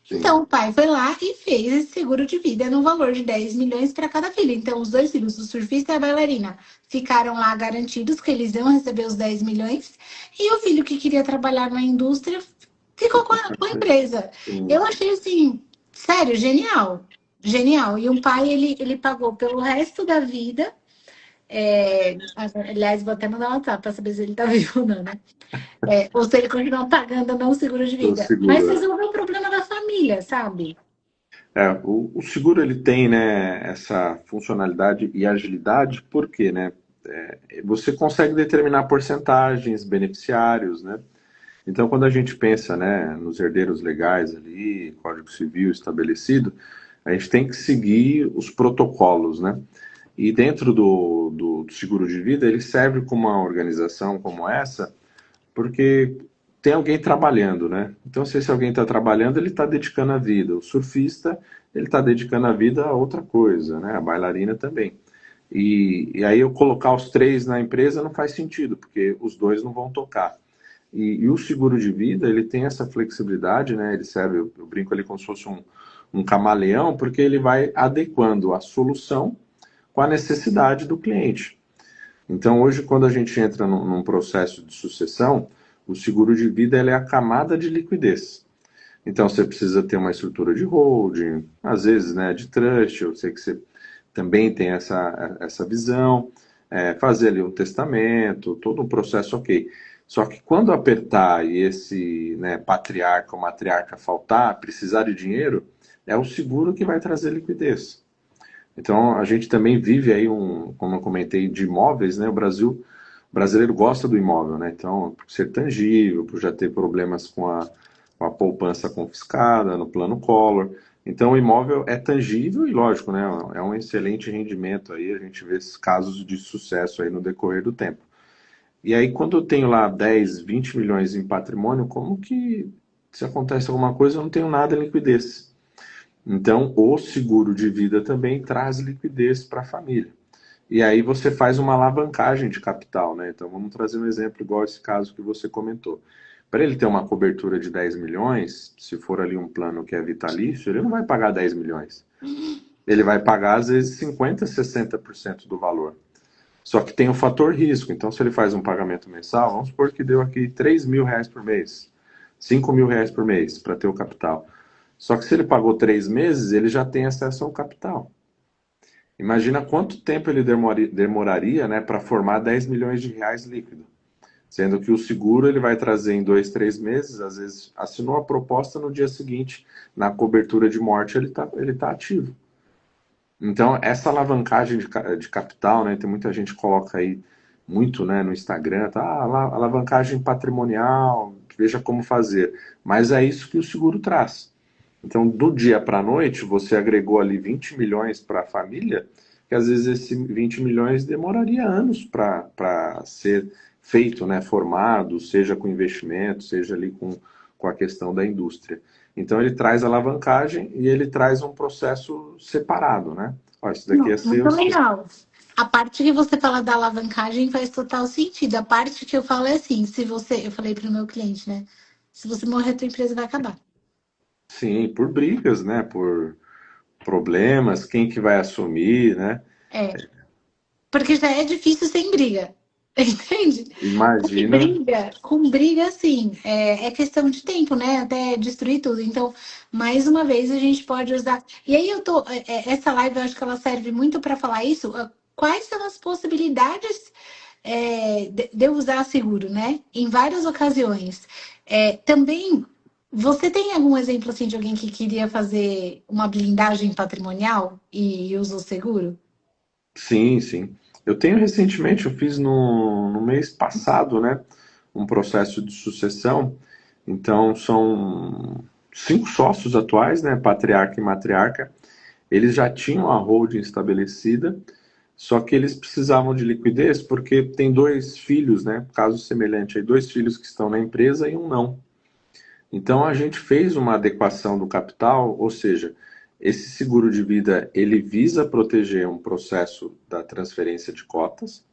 Sim. Então o pai foi lá e fez esse seguro de vida no valor de 10 milhões para cada filho. Então os 2 filhos, o surfista e a bailarina, ficaram lá garantidos que eles iam receber os 10 milhões. E o filho que queria trabalhar na indústria ficou com Ficou a com empresa. sim. Eu achei assim, sério, genial. Genial. E o pai, ele pagou pelo resto da vida. Aliás, vou até mandar um WhatsApp para saber se ele tá vivo ou não, né? Ou se ele continua pagando não o seguro de Do vida. Mas seguro. resolveu o problema da família, sabe? O seguro ele tem, né, essa funcionalidade e agilidade, porque, né, você consegue determinar porcentagens, beneficiários, né? Então, quando a gente pensa, né, nos herdeiros legais ali, Código Civil estabelecido, a gente tem que seguir os protocolos, né? E dentro do seguro de vida, ele serve como uma organização como essa, porque tem alguém trabalhando, né? Então, se esse alguém está trabalhando, ele está dedicando a vida. O surfista, ele está dedicando a vida a outra coisa, né? A bailarina também. E aí eu colocar os três na empresa não faz sentido, porque os dois não vão tocar. E o seguro de vida, ele tem essa flexibilidade, né? Ele serve, eu brinco ali como se fosse um camaleão, porque ele vai adequando a solução com a necessidade do cliente. Então, hoje, quando a gente entra num processo de sucessão, o seguro de vida ele é a camada de liquidez. Então, você precisa ter uma estrutura de holding, às vezes, né, de trust, eu sei que você também tem essa visão, fazer ali um testamento, todo um processo ok. Só que quando apertar e esse, né, patriarca ou matriarca faltar, precisar de dinheiro, é o seguro que vai trazer liquidez. Então, a gente também vive aí como eu comentei, de imóveis, né? O brasileiro gosta do imóvel, né? Então, por ser tangível, por já ter problemas com a poupança confiscada no plano Collor. Então, o imóvel é tangível e, lógico, né? É um excelente rendimento aí. A gente vê esses casos de sucesso aí no decorrer do tempo. E aí, quando eu tenho lá 10, 20 milhões em patrimônio, como que, se acontece alguma coisa, eu não tenho nada em liquidez? Então, o seguro de vida também traz liquidez para a família. E aí você faz uma alavancagem de capital, né? Então, vamos trazer um exemplo igual esse caso que você comentou. Para ele ter uma cobertura de 10 milhões, se for ali um plano que é vitalício, ele não vai pagar 10 milhões. Ele vai pagar, às vezes, 50%, 60% do valor. Só que tem o fator risco. Então, se ele faz um pagamento mensal, vamos supor que deu aqui 3 mil reais por mês, 5 mil reais por mês para ter o capital. Só que se ele pagou 3 meses, ele já tem acesso ao capital. Imagina quanto tempo ele demoraria, né, para formar 10 milhões de reais líquido. Sendo que o seguro ele vai trazer em 2, 3 meses, às vezes assinou a proposta no dia seguinte, na cobertura de morte ele tá ativo. Então, essa alavancagem de capital, né, tem muita gente que coloca aí muito, né, no Instagram, tá, alavancagem patrimonial, veja como fazer. Mas é isso que o seguro traz. Então, do dia para a noite, você agregou ali 20 milhões para a família, que às vezes esse 20 milhões demoraria anos para ser feito, né, formado, seja com investimento, seja ali com a questão da indústria. Então, ele traz alavancagem e ele traz um processo separado, né? Ó, isso daqui é Não, seu. muito legal. A parte que você fala da alavancagem faz total sentido. A parte que eu falo é assim, se você, eu falei para o meu cliente, né? Se você morrer, a tua empresa vai acabar. Sim, por brigas, né? Por problemas, quem que vai assumir, né? É, porque já é difícil sem briga. Entende? Imagina. Com briga, assim, é questão de tempo, né? Até destruir tudo. Então, mais uma vez, a gente pode usar. E aí, essa live, eu acho que ela serve muito para falar isso. Quais são as possibilidades de eu usar seguro, né? Em várias ocasiões. Também, você tem algum exemplo, assim, de alguém que queria fazer uma blindagem patrimonial e usou seguro? Sim, sim. Eu tenho recentemente, eu fiz no mês passado, né, um processo de sucessão. Então, são 5 sócios atuais, né, patriarca e matriarca. Eles já tinham a holding estabelecida, só que eles precisavam de liquidez porque tem 2 filhos, né, caso semelhante aí, 2 filhos que estão na empresa e um não. Então a gente fez uma adequação do capital, ou seja, esse seguro de vida ele visa proteger um processo da transferência de cotas,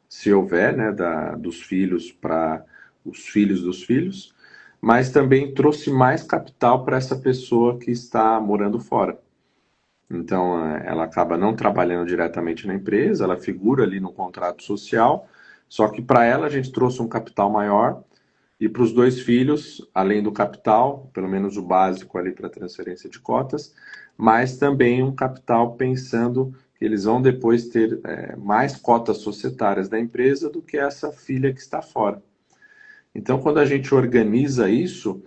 se houver, né, dos filhos para os filhos dos filhos, mas também trouxe mais capital para essa pessoa que está morando fora. Então ela acaba não trabalhando diretamente na empresa, ela figura ali no contrato social, só que para ela a gente trouxe um capital maior e para os 2 filhos, além do capital, pelo menos o básico ali para transferência de cotas, mas também um capital pensando que eles vão depois ter mais cotas societárias da empresa do que essa filha que está fora. Então, quando a gente organiza isso,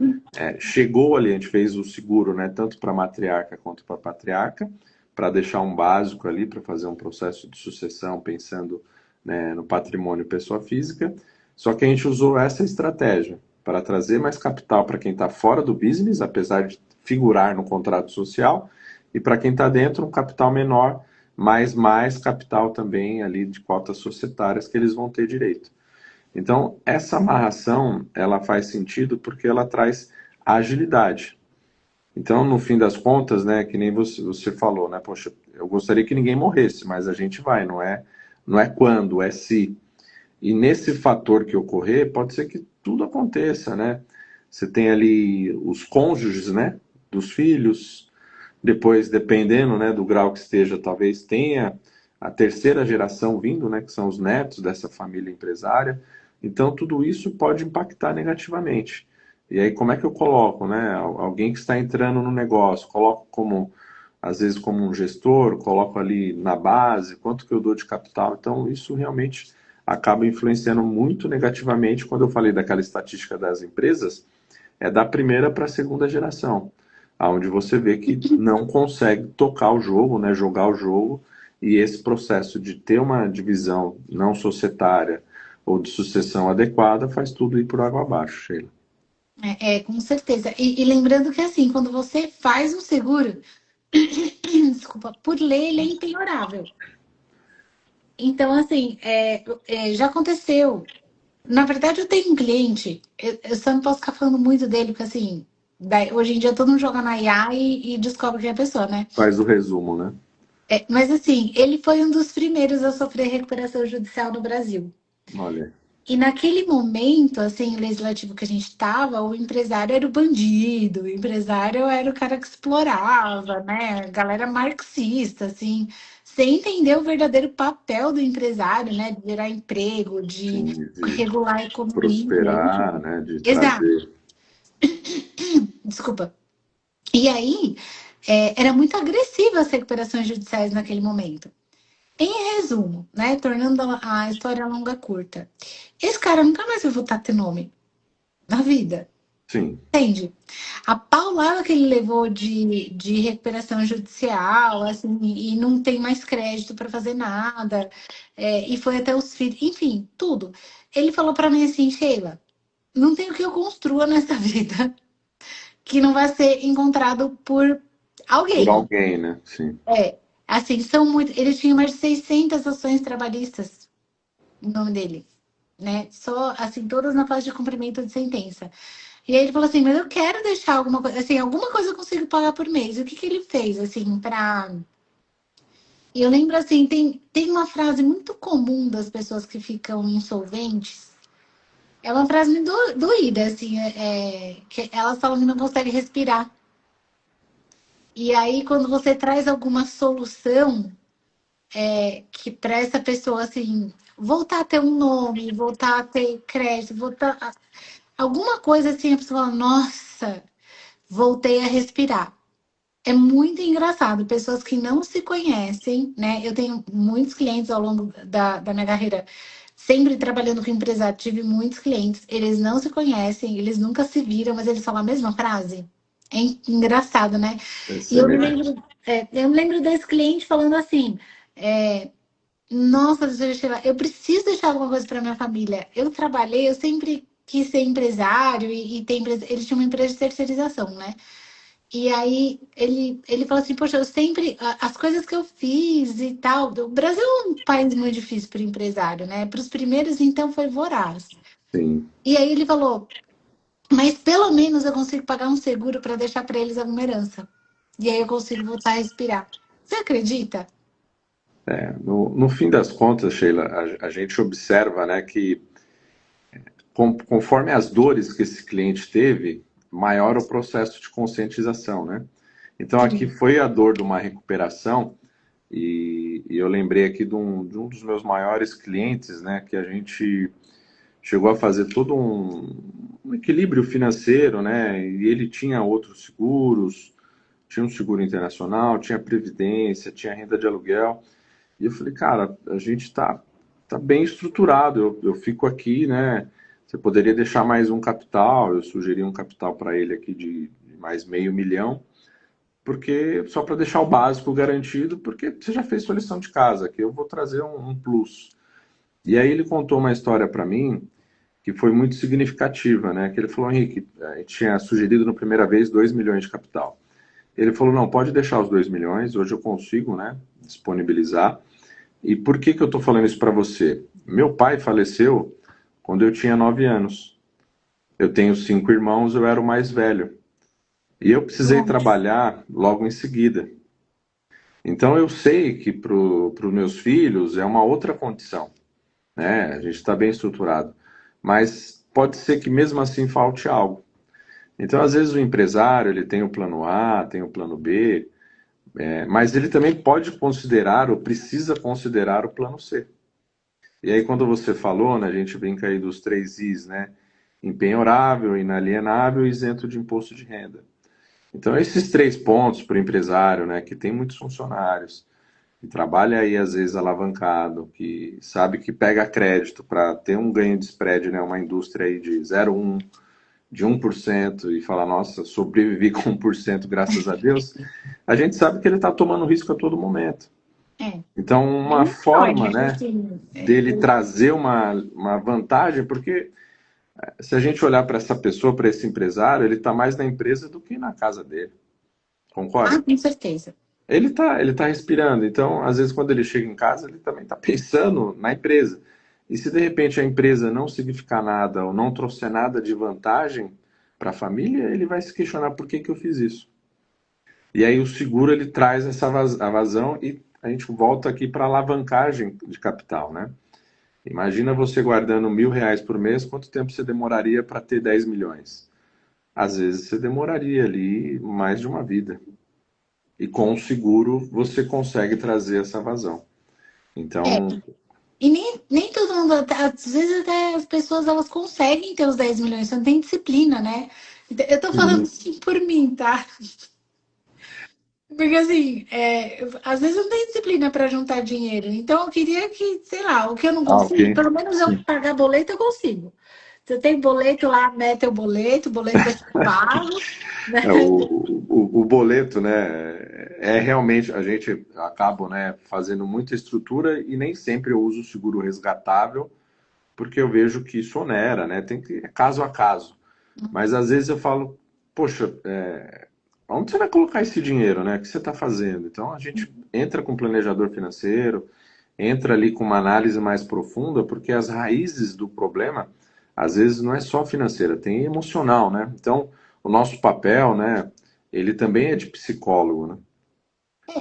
chegou ali, a gente fez o seguro, né, tanto para a matriarca quanto para a patriarca, para deixar um básico ali, para fazer um processo de sucessão, pensando, né, no patrimônio pessoa física. Só que a gente usou essa estratégia para trazer mais capital para quem está fora do business, apesar de figurar no contrato social, e para quem está dentro, um capital menor, mas mais capital também ali de cotas societárias que eles vão ter direito. Então, essa amarração, ela faz sentido porque ela traz agilidade. Então, no fim das contas, né, que nem você falou, né, poxa, eu gostaria que ninguém morresse, mas a gente vai, não é quando, é se. E nesse fator que ocorrer, pode ser que tudo aconteça, né? Você tem ali os cônjuges, né, dos filhos, depois, dependendo, né, do grau que esteja, talvez tenha a terceira geração vindo, né, que são os netos dessa família empresária. Então, tudo isso pode impactar negativamente. E aí, como é que eu coloco, né? Alguém que está entrando no negócio, coloco como, às vezes, como um gestor, coloco ali na base, quanto que eu dou de capital. Então, isso realmente acaba influenciando muito negativamente. Quando eu falei daquela estatística das empresas, é da primeira para a segunda geração, aonde você vê que não consegue tocar o jogo, né, jogar o jogo, e esse processo de ter uma divisão não societária ou de sucessão adequada faz tudo ir por água abaixo, Sheila. Com certeza. E lembrando que assim, quando você faz um seguro, desculpa, por lei ele é impenhorável. Então, assim, já aconteceu. Na verdade, eu tenho um cliente, eu só não posso ficar falando muito dele, porque assim, hoje em dia todo mundo joga na IA e descobre quem é a pessoa, né? Faz o resumo, né? Mas assim, ele foi um dos primeiros a sofrer recuperação judicial no Brasil. Olha, E naquele momento, assim, legislativo que a gente estava, o empresário era o bandido, o empresário era o cara que explorava, né? A galera marxista, assim, sem entender o verdadeiro papel do empresário, né? De gerar emprego, de sim, de regular a economia, prosperar, enfim. né, de Exato, trazer, desculpa. E aí, era muito agressiva as recuperações judiciais naquele momento. Em resumo, né? Tornando a história longa curta. Esse cara nunca mais vai voltar a ter nome na vida. sim, Entende? A paulada que ele levou de recuperação judicial, assim, e não tem mais crédito para fazer nada, e foi até os filhos, enfim, tudo. Ele falou para mim assim, Sheila, não tem o que eu construa nessa vida que não vai ser encontrado por por alguém. alguém, né? Sim, Assim, são muito. Ele tinha mais de 600 ações trabalhistas no nome dele, né? Só, assim, todas na fase de cumprimento de sentença. E aí ele falou assim, mas eu quero deixar alguma coisa, assim, alguma coisa eu consigo pagar por mês. E o que que ele fez, assim, pra... E eu lembro, assim, tem uma frase muito comum das pessoas que ficam insolventes. É uma frase muito doída, assim, que elas falam que não conseguem respirar. E aí, quando você traz alguma solução que para essa pessoa, assim, voltar a ter um nome, voltar a ter crédito, voltar... Alguma coisa assim, a pessoa fala, nossa, voltei a respirar. É muito engraçado, pessoas que não se conhecem, né? Eu tenho muitos clientes ao longo da minha carreira, sempre trabalhando com empresário, tive muitos clientes, eles não se conhecem, eles nunca se viram, mas eles falam a mesma frase. É engraçado, né? é E semelhante. eu me lembro desse cliente falando assim: é, nossa, doutora Sheila, eu preciso deixar alguma coisa para minha família. Eu trabalhei, eu sempre quis ser empresário e ter empresa. Ele tinha uma empresa de terceirização, né? E aí ele falou assim, poxa, eu sempre as coisas que eu fiz e tal. O Brasil é um país muito difícil para empresário, né? Para os primeiros, então, foi voraz. Sim. E aí ele falou, mas pelo menos eu consigo pagar um seguro para deixar para eles alguma herança. E aí eu consigo voltar a respirar. Você acredita? No fim das contas, Sheila, a gente observa, né, que conforme as dores que esse cliente teve, maior o processo de conscientização, né? Então aqui Sim. foi a dor de uma recuperação e eu lembrei aqui de um dos meus maiores clientes, né, que a gente chegou a fazer todo um equilíbrio financeiro, né? E ele tinha outros seguros, tinha um seguro internacional, tinha previdência, tinha renda de aluguel. E eu falei, cara, a gente tá bem estruturado. Eu fico aqui, né? Você poderia deixar mais um capital. Eu sugeri um capital para ele aqui de mais meio milhão, porque só para deixar o básico garantido, porque você já fez sua lição de casa, que eu vou trazer um plus. E aí ele contou uma história para mim que foi muito significativa, né? Que ele falou, Henrique, a gente tinha sugerido na primeira vez 2 milhões de capital. Ele falou, não, pode deixar os 2 milhões, hoje eu consigo, né, disponibilizar. E por que que eu estou falando isso para você? Meu pai faleceu quando eu tinha 9 anos. Eu tenho 5 irmãos, eu era o mais velho. E eu precisei Nossa. trabalhar logo em seguida. Então eu sei que para os meus filhos é uma outra condição, né? A gente está bem estruturado. Mas pode ser que mesmo assim falte algo. Então, às vezes, o empresário ele tem o plano A, tem o plano B, mas ele também pode considerar ou precisa considerar o plano C. E aí, quando você falou, né, a gente brinca aí dos 3 Is, né? Empenhorável, inalienável e isento de imposto de renda. Então, esses 3 pontos para o empresário, né, que tem muitos funcionários, que trabalha aí às vezes alavancado, que sabe que pega crédito para ter um ganho de spread, né, uma indústria aí de 0,1, de 1% e falar, nossa, sobrevivi com 1% graças a Deus, a gente sabe que ele está tomando risco a todo momento. É. Então, uma Bem menor, forma, né? né, Assim, dele trazer uma vantagem, porque se a gente olhar para essa pessoa, para esse empresário, ele está mais na empresa do que na casa dele. Concorda? com certeza. Ele tá respirando. Então, às vezes, quando ele chega em casa, ele também está pensando na empresa. E se de repente a empresa não significar nada ou não trouxer nada de vantagem para a família, ele vai se questionar por que que eu fiz isso. E aí o seguro ele traz essa vazão e a gente volta aqui para alavancagem de capital, né? Imagina você guardando R$ 1.000 por mês, quanto tempo você demoraria para ter 10 milhões? Às vezes você demoraria ali mais de uma vida. E com o seguro você consegue trazer essa vazão. É, Então, e nem todo mundo, às vezes até as pessoas elas conseguem ter os 10 milhões, só não tem disciplina, né? Então, eu tô falando sim. assim por mim, tá? Porque assim, às vezes eu não tenho disciplina para juntar dinheiro. Então eu queria que, sei lá, o que eu não Ah, ok. consigo, pelo menos eu Sim. pagar boleto eu consigo. Se eu tenho boleto lá, mete o boleto vai ser pago, né? O boleto, né, é realmente, a gente acaba, né, fazendo muita estrutura e nem sempre eu uso o seguro resgatável, porque eu vejo que isso onera, né, tem que, é caso a caso. Mas às vezes eu falo, poxa, onde você vai colocar esse dinheiro, né? O que você está fazendo? Então a gente entra com um planejador financeiro, entra ali com uma análise mais profunda, porque as raízes do problema, às vezes, não é só financeira, tem emocional, né? Então, o nosso papel, né, ele também é de psicólogo, né?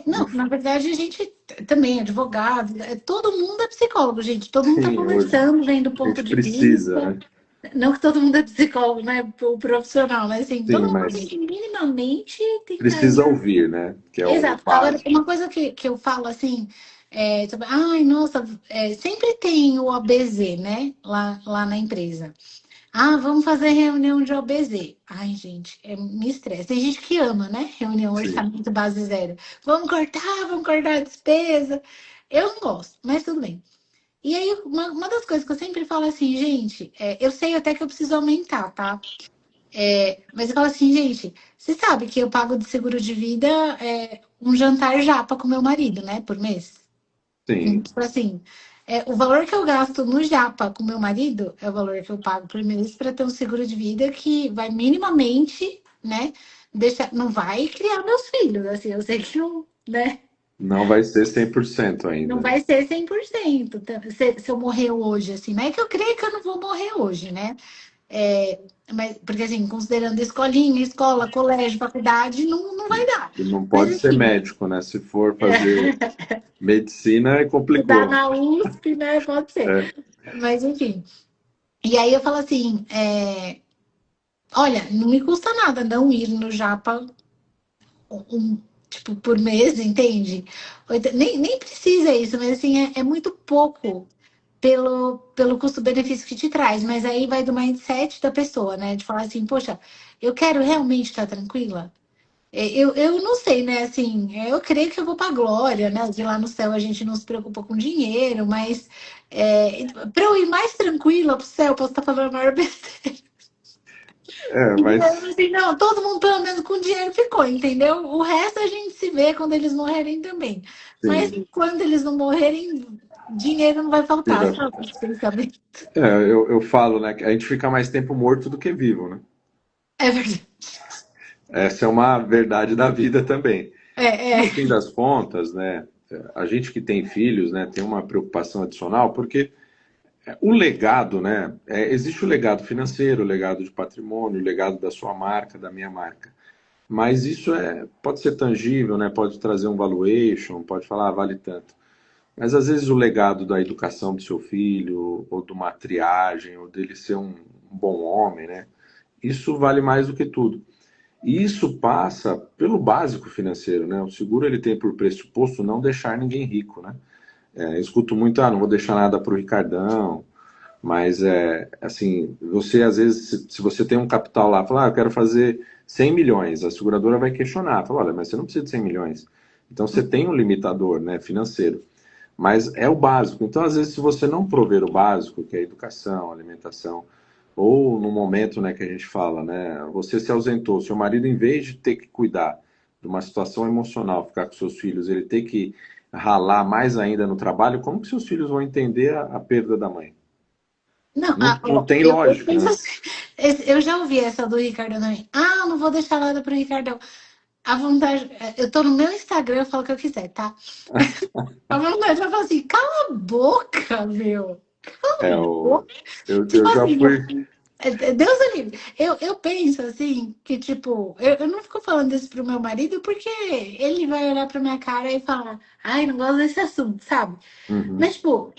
Não, na verdade a gente também é advogado, todo mundo é psicólogo, gente. Todo mundo está Sim, hoje conversando, vendo a ponto gente de precisa, vista. né? Não que todo mundo é psicólogo, né? O profissional, mas assim, Sim, todo mundo tem mas que minimamente tentar. precisa ouvir, né? Que é o Exato. Agora, básico. uma coisa que eu falo assim, ai, nossa, sempre tem o OBZ, né? Lá na empresa. Ah, vamos fazer reunião de OBZ. Ai, gente, me estressa. Tem gente que ama, né? Reunião Sim, orçamento base zero. Vamos cortar a despesa. Eu não gosto, mas tudo bem. E aí, uma das coisas que eu sempre falo assim, gente, eu sei até que eu preciso aumentar, tá? Mas eu falo assim, gente, você sabe que eu pago de seguro de vida um jantar japa com meu marido, né, por mês? sim. Tipo assim, o valor que eu gasto no japa com meu marido é o valor que eu pago por mês para ter um seguro de vida que vai minimamente, né, deixar, não vai criar meus filhos, assim, eu sei que não, né, Não vai ser 100% não ainda, né? vai ser 100%. Se eu morrer hoje, assim, não é que eu creio que eu não vou morrer hoje, né? É, mas, porque assim, considerando escolinha, escola, colégio, faculdade, não vai dar. E não Mas pode ser enfim, médico, né? Se for fazer medicina, estudar complicou. na USP, né? Pode ser. É, Mas enfim. E aí eu falo assim, olha, não me custa nada não ir no Japa tipo, por mês, entende? Nem precisa isso, mas assim, é muito pouco pelo custo-benefício que te traz. Mas aí vai do mindset da pessoa, né? De falar assim, poxa, eu quero realmente estar tranquila. Eu não sei, né? Assim, eu creio que eu vou para a glória, né? De lá no céu a gente não se preocupa com dinheiro, mas para eu ir mais tranquila para o céu, eu posso estar falando a maior besteira. Então, mas assim, não, todo mundo pelo menos com dinheiro ficou, entendeu? O resto a gente se vê quando eles morrerem também. Mas sim, quando eles não morrerem, dinheiro não vai sim, faltar, sabe? Sem saber. eu falo, né, que a gente fica mais tempo morto do que vivo, né? É verdade. Essa é uma verdade da vida também. É, No é. fim das contas, né, a gente que tem filhos, né, tem uma preocupação adicional, porque o legado, né, existe o legado financeiro, o legado de patrimônio, o legado da sua marca, da minha marca. Mas isso pode ser tangível, né, pode trazer um valuation, pode falar, vale tanto. Mas às vezes o legado da educação do seu filho, ou de uma triagem, ou dele ser um um bom homem, né? Isso vale mais do que tudo. E isso passa pelo básico financeiro, né? O seguro ele tem por pressuposto não deixar ninguém rico, né? Eu escuto muito, não vou deixar nada para o Ricardão, mas assim, você às vezes, se você tem um capital lá, fala, eu quero fazer 100 milhões, a seguradora vai questionar, fala, olha, mas você não precisa de 100 milhões. Então você tem um limitador, né, financeiro. Mas é o básico. Então, às vezes, se você não prover o básico, que é a educação, a alimentação, ou no momento, né, que a gente fala, né, você se ausentou, seu marido, em vez de ter que cuidar de uma situação emocional, ficar com seus filhos, ele ter que ralar mais ainda no trabalho, como que seus filhos vão entender a perda da mãe? Não, Não, não tem eu lógica, penso né? assim, eu já ouvi essa do Ricardo também. Ah, não vou deixar nada pro Ricardão. A vontade, eu tô no meu Instagram, eu falo o que eu quiser, tá? A vontade vai falar assim, cala a boca, meu. É, o, Boca. eu Tipo já assim, fui. Deus me livre. Eu penso assim, que tipo, eu não fico falando isso pro meu marido porque ele vai olhar pra minha cara e falar, ai, não gosto desse assunto, sabe? Uhum, Mas, tipo,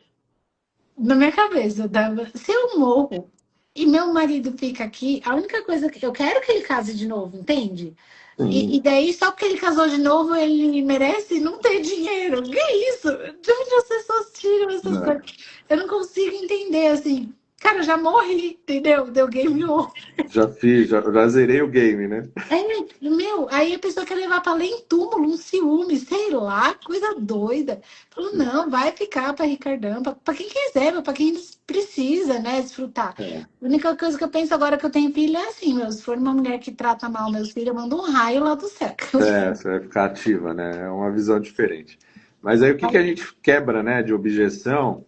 na minha cabeça, se eu morro e meu marido fica aqui, a única coisa que eu quero que ele case de novo, entende? E sim, daí, só porque ele casou de novo, ele merece não ter dinheiro. Que isso? De onde as pessoas tiram essas né? coisas? Eu não consigo entender, assim. Cara, eu já morri, entendeu? Deu game over. Já fiz, já zerei o game, né? Meu, aí a pessoa quer levar pra ler em túmulo, um ciúme, sei lá, coisa doida. Falou, não, vai ficar pra Ricardão, pra quem quiser, pra quem precisa, né, desfrutar. É, A única coisa que eu penso agora que eu tenho filho é assim, meu, se for uma mulher que trata mal meus filhos, eu mando um raio lá do céu. você vai ficar ativa, né? É uma visão diferente. Mas aí o que que a gente quebra, né, de objeção?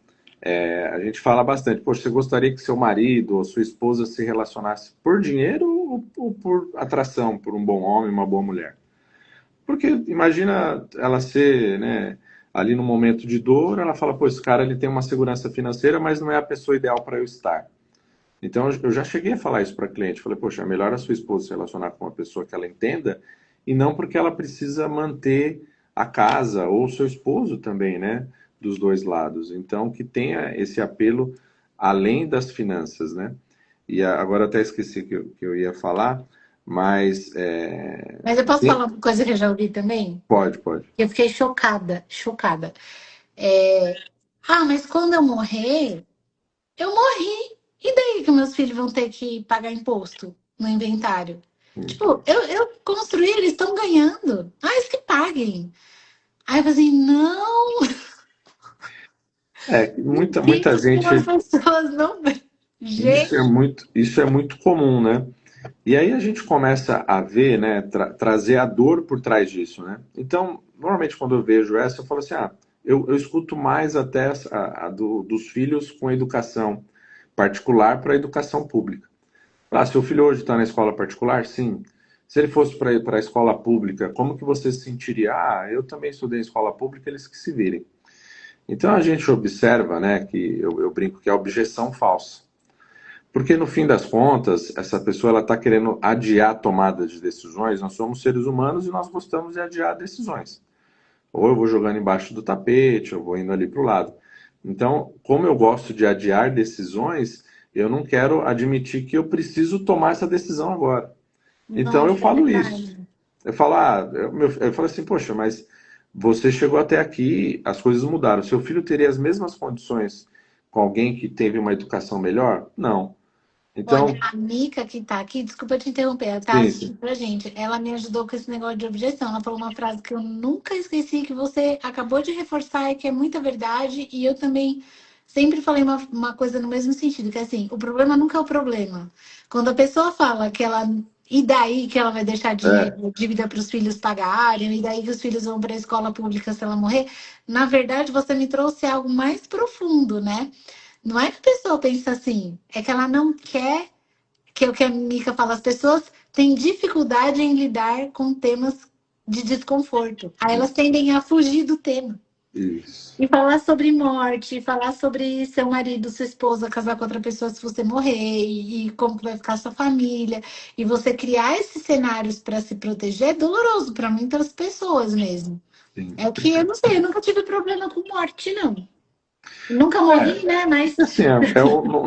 A gente fala bastante, poxa, você gostaria que seu marido ou sua esposa se relacionasse por dinheiro ou por atração, por um bom homem, uma boa mulher? Porque imagina ela ser, né, ali no momento de dor, ela fala, pô, esse cara ele tem uma segurança financeira, mas não é a pessoa ideal para eu estar. Então eu já cheguei a falar isso para cliente, falei, poxa, é melhor a sua esposa se relacionar com uma pessoa que ela entenda e não porque ela precisa manter a casa ou o seu esposo também, né, dos dois lados. Então que tenha esse apelo além das finanças, né? Agora até esqueci que eu ia falar, mas Mas eu posso falar uma coisa que eu já ouvi também? pode, pode. Eu fiquei chocada, chocada. Ah, mas quando eu morrer, eu morri. E daí que meus filhos vão ter que pagar imposto no inventário? Tipo, eu construí, eles estão ganhando. Ah, eles que paguem. Aí eu falei assim, não, Muita isso que as gente, pessoas não veem. Gente, isso é muito comum, né? E aí a gente começa a ver, né, trazer a dor por trás disso, né? Então, normalmente quando eu vejo essa, eu falo assim, eu escuto mais até dos filhos com educação particular para a educação pública. Ah, seu filho hoje está na escola particular? Sim. Se ele fosse para a escola pública, como que você se sentiria? Ah, eu também estudei em escola pública, eles que se virem. Então a gente observa, né, que eu brinco que é a objeção falsa. Porque no fim das contas, essa pessoa ela está querendo adiar a tomada de decisões. Nós somos seres humanos e nós gostamos de adiar decisões. Ou eu vou jogando embaixo do tapete, eu vou indo ali para o lado. Então, como eu gosto de adiar decisões, eu não quero admitir que eu preciso tomar essa decisão agora. Então eu nossa, é falo isso. verdade. Eu falo, eu falo assim, poxa, mas você chegou até aqui, as coisas mudaram. Seu filho teria as mesmas condições com alguém que teve uma educação melhor? Não. Olha, Então, a Mica que tá aqui, desculpa te interromper, ela tá sim, assistindo sim. pra gente. Ela me ajudou com esse negócio de objeção. Ela falou uma frase que eu nunca esqueci, que você acabou de reforçar e que é muita verdade. E eu também sempre falei uma coisa no mesmo sentido, que é assim, o problema nunca é o problema. Quando a pessoa fala que ela. E daí que ela vai deixar É, dinheiro, dívida para os filhos pagarem, e daí que os filhos vão para a escola pública se ela morrer. Na verdade, você me trouxe algo mais profundo, né? Não é que a pessoa pensa assim, é que ela não quer, que é o que a Mica fala, as pessoas têm dificuldade em lidar com temas de desconforto. Aí elas tendem a fugir do tema. isso. E falar sobre morte, falar sobre seu marido, sua esposa, casar com outra pessoa se você morrer, e como que vai ficar a sua família. E você criar esses cenários para se proteger é doloroso para muitas pessoas mesmo. Sim. É o que eu não sei, eu nunca tive problema com morte, não. Nunca É, morri, né? Mas assim,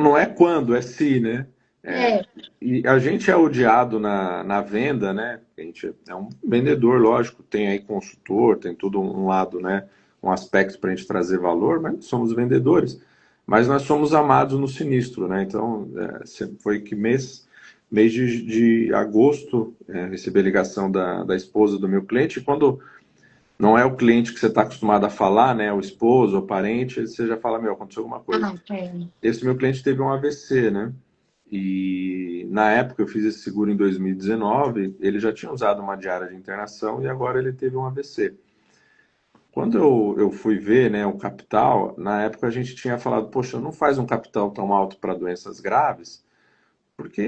não é quando, é se, né? É. E a gente é odiado na venda, né? A gente é um vendedor, lógico, tem aí consultor, tem todo um lado, né? Um aspecto para a gente trazer valor, mas somos vendedores. Mas nós somos amados no sinistro, né? Então, foi que mês de agosto, recebi a ligação da esposa do meu cliente, e quando não é o cliente que você está acostumado a falar, né? O esposo, o parente, você já fala, meu, aconteceu alguma coisa. Ah, é. Esse meu cliente teve um AVC, né? E na época eu fiz esse seguro em 2019, ele já tinha usado uma diária de internação e agora ele teve um AVC. Quando eu fui ver, né, o capital, na época a gente tinha falado, poxa, não faz um capital tão alto para doenças graves, porque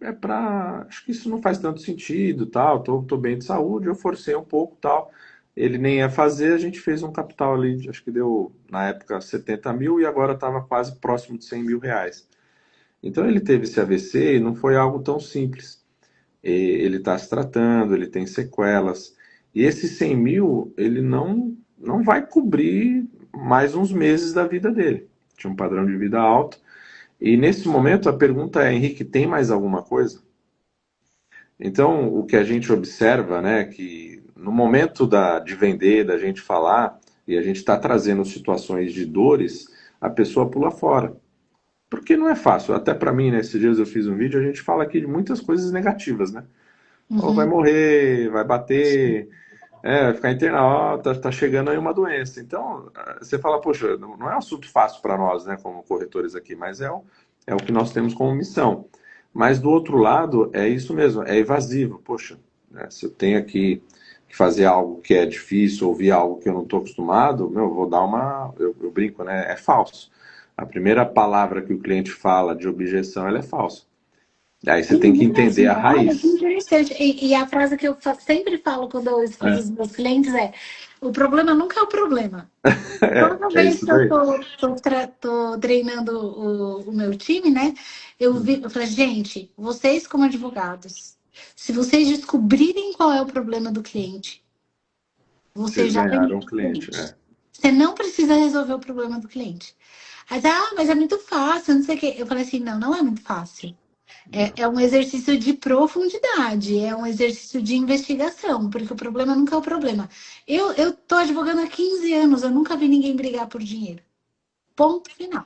é para. Acho que isso não faz tanto sentido, tal, tô bem de saúde, eu forcei um pouco, tal. Ele nem ia fazer, a gente fez um capital ali, acho que deu na época 70 mil e agora estava quase próximo de 100 mil reais. Então ele teve esse AVC e não foi algo tão simples. Ele está se tratando, ele tem sequelas. E esses 100 mil, ele não vai cobrir mais uns meses da vida dele. Tinha um padrão de vida alto. E nesse momento a pergunta é, Henrique, tem mais alguma coisa? Então o que a gente observa, né, que no momento de vender, da gente falar, e a gente está trazendo situações de dores, a pessoa pula fora. Porque não é fácil. Até para mim, né, esses dias eu fiz um vídeo, a gente fala aqui de muitas coisas negativas, né? Ou vai Uhum. morrer, vai bater, vai ficar internado, ó, tá chegando aí uma doença. Então, você fala, poxa, não é um assunto fácil para nós, né, como corretores aqui, mas é o que nós temos como missão. Mas do outro lado, é isso mesmo, é evasivo. Poxa, né, se eu tenho aqui que fazer algo que é difícil, ouvir algo que eu não estou acostumado, meu, eu vou dar uma. Eu brinco, né? É falso. A primeira palavra que o cliente fala de objeção, ela é falsa. Aí você É tem que entender a mesmo? Olha, que raiz. interessante. E a frase que eu sempre falo quando eu estudo os É, meus clientes é: o problema nunca é o problema. Toda é vez isso que eu daí. tô treinando o meu time, né? Eu falei, gente, vocês como advogados, se vocês descobrirem qual é o problema do cliente, você Vocês já vendeu ganharam um o cliente. cliente. Você não precisa resolver o problema do cliente. Mas é muito fácil, não sei o quê. Eu falei assim, não, não é muito fácil. É um exercício de profundidade, é um exercício de investigação, porque o problema nunca é o problema. Eu tô advogando há 15 anos, eu nunca vi ninguém brigar por dinheiro. Ponto final.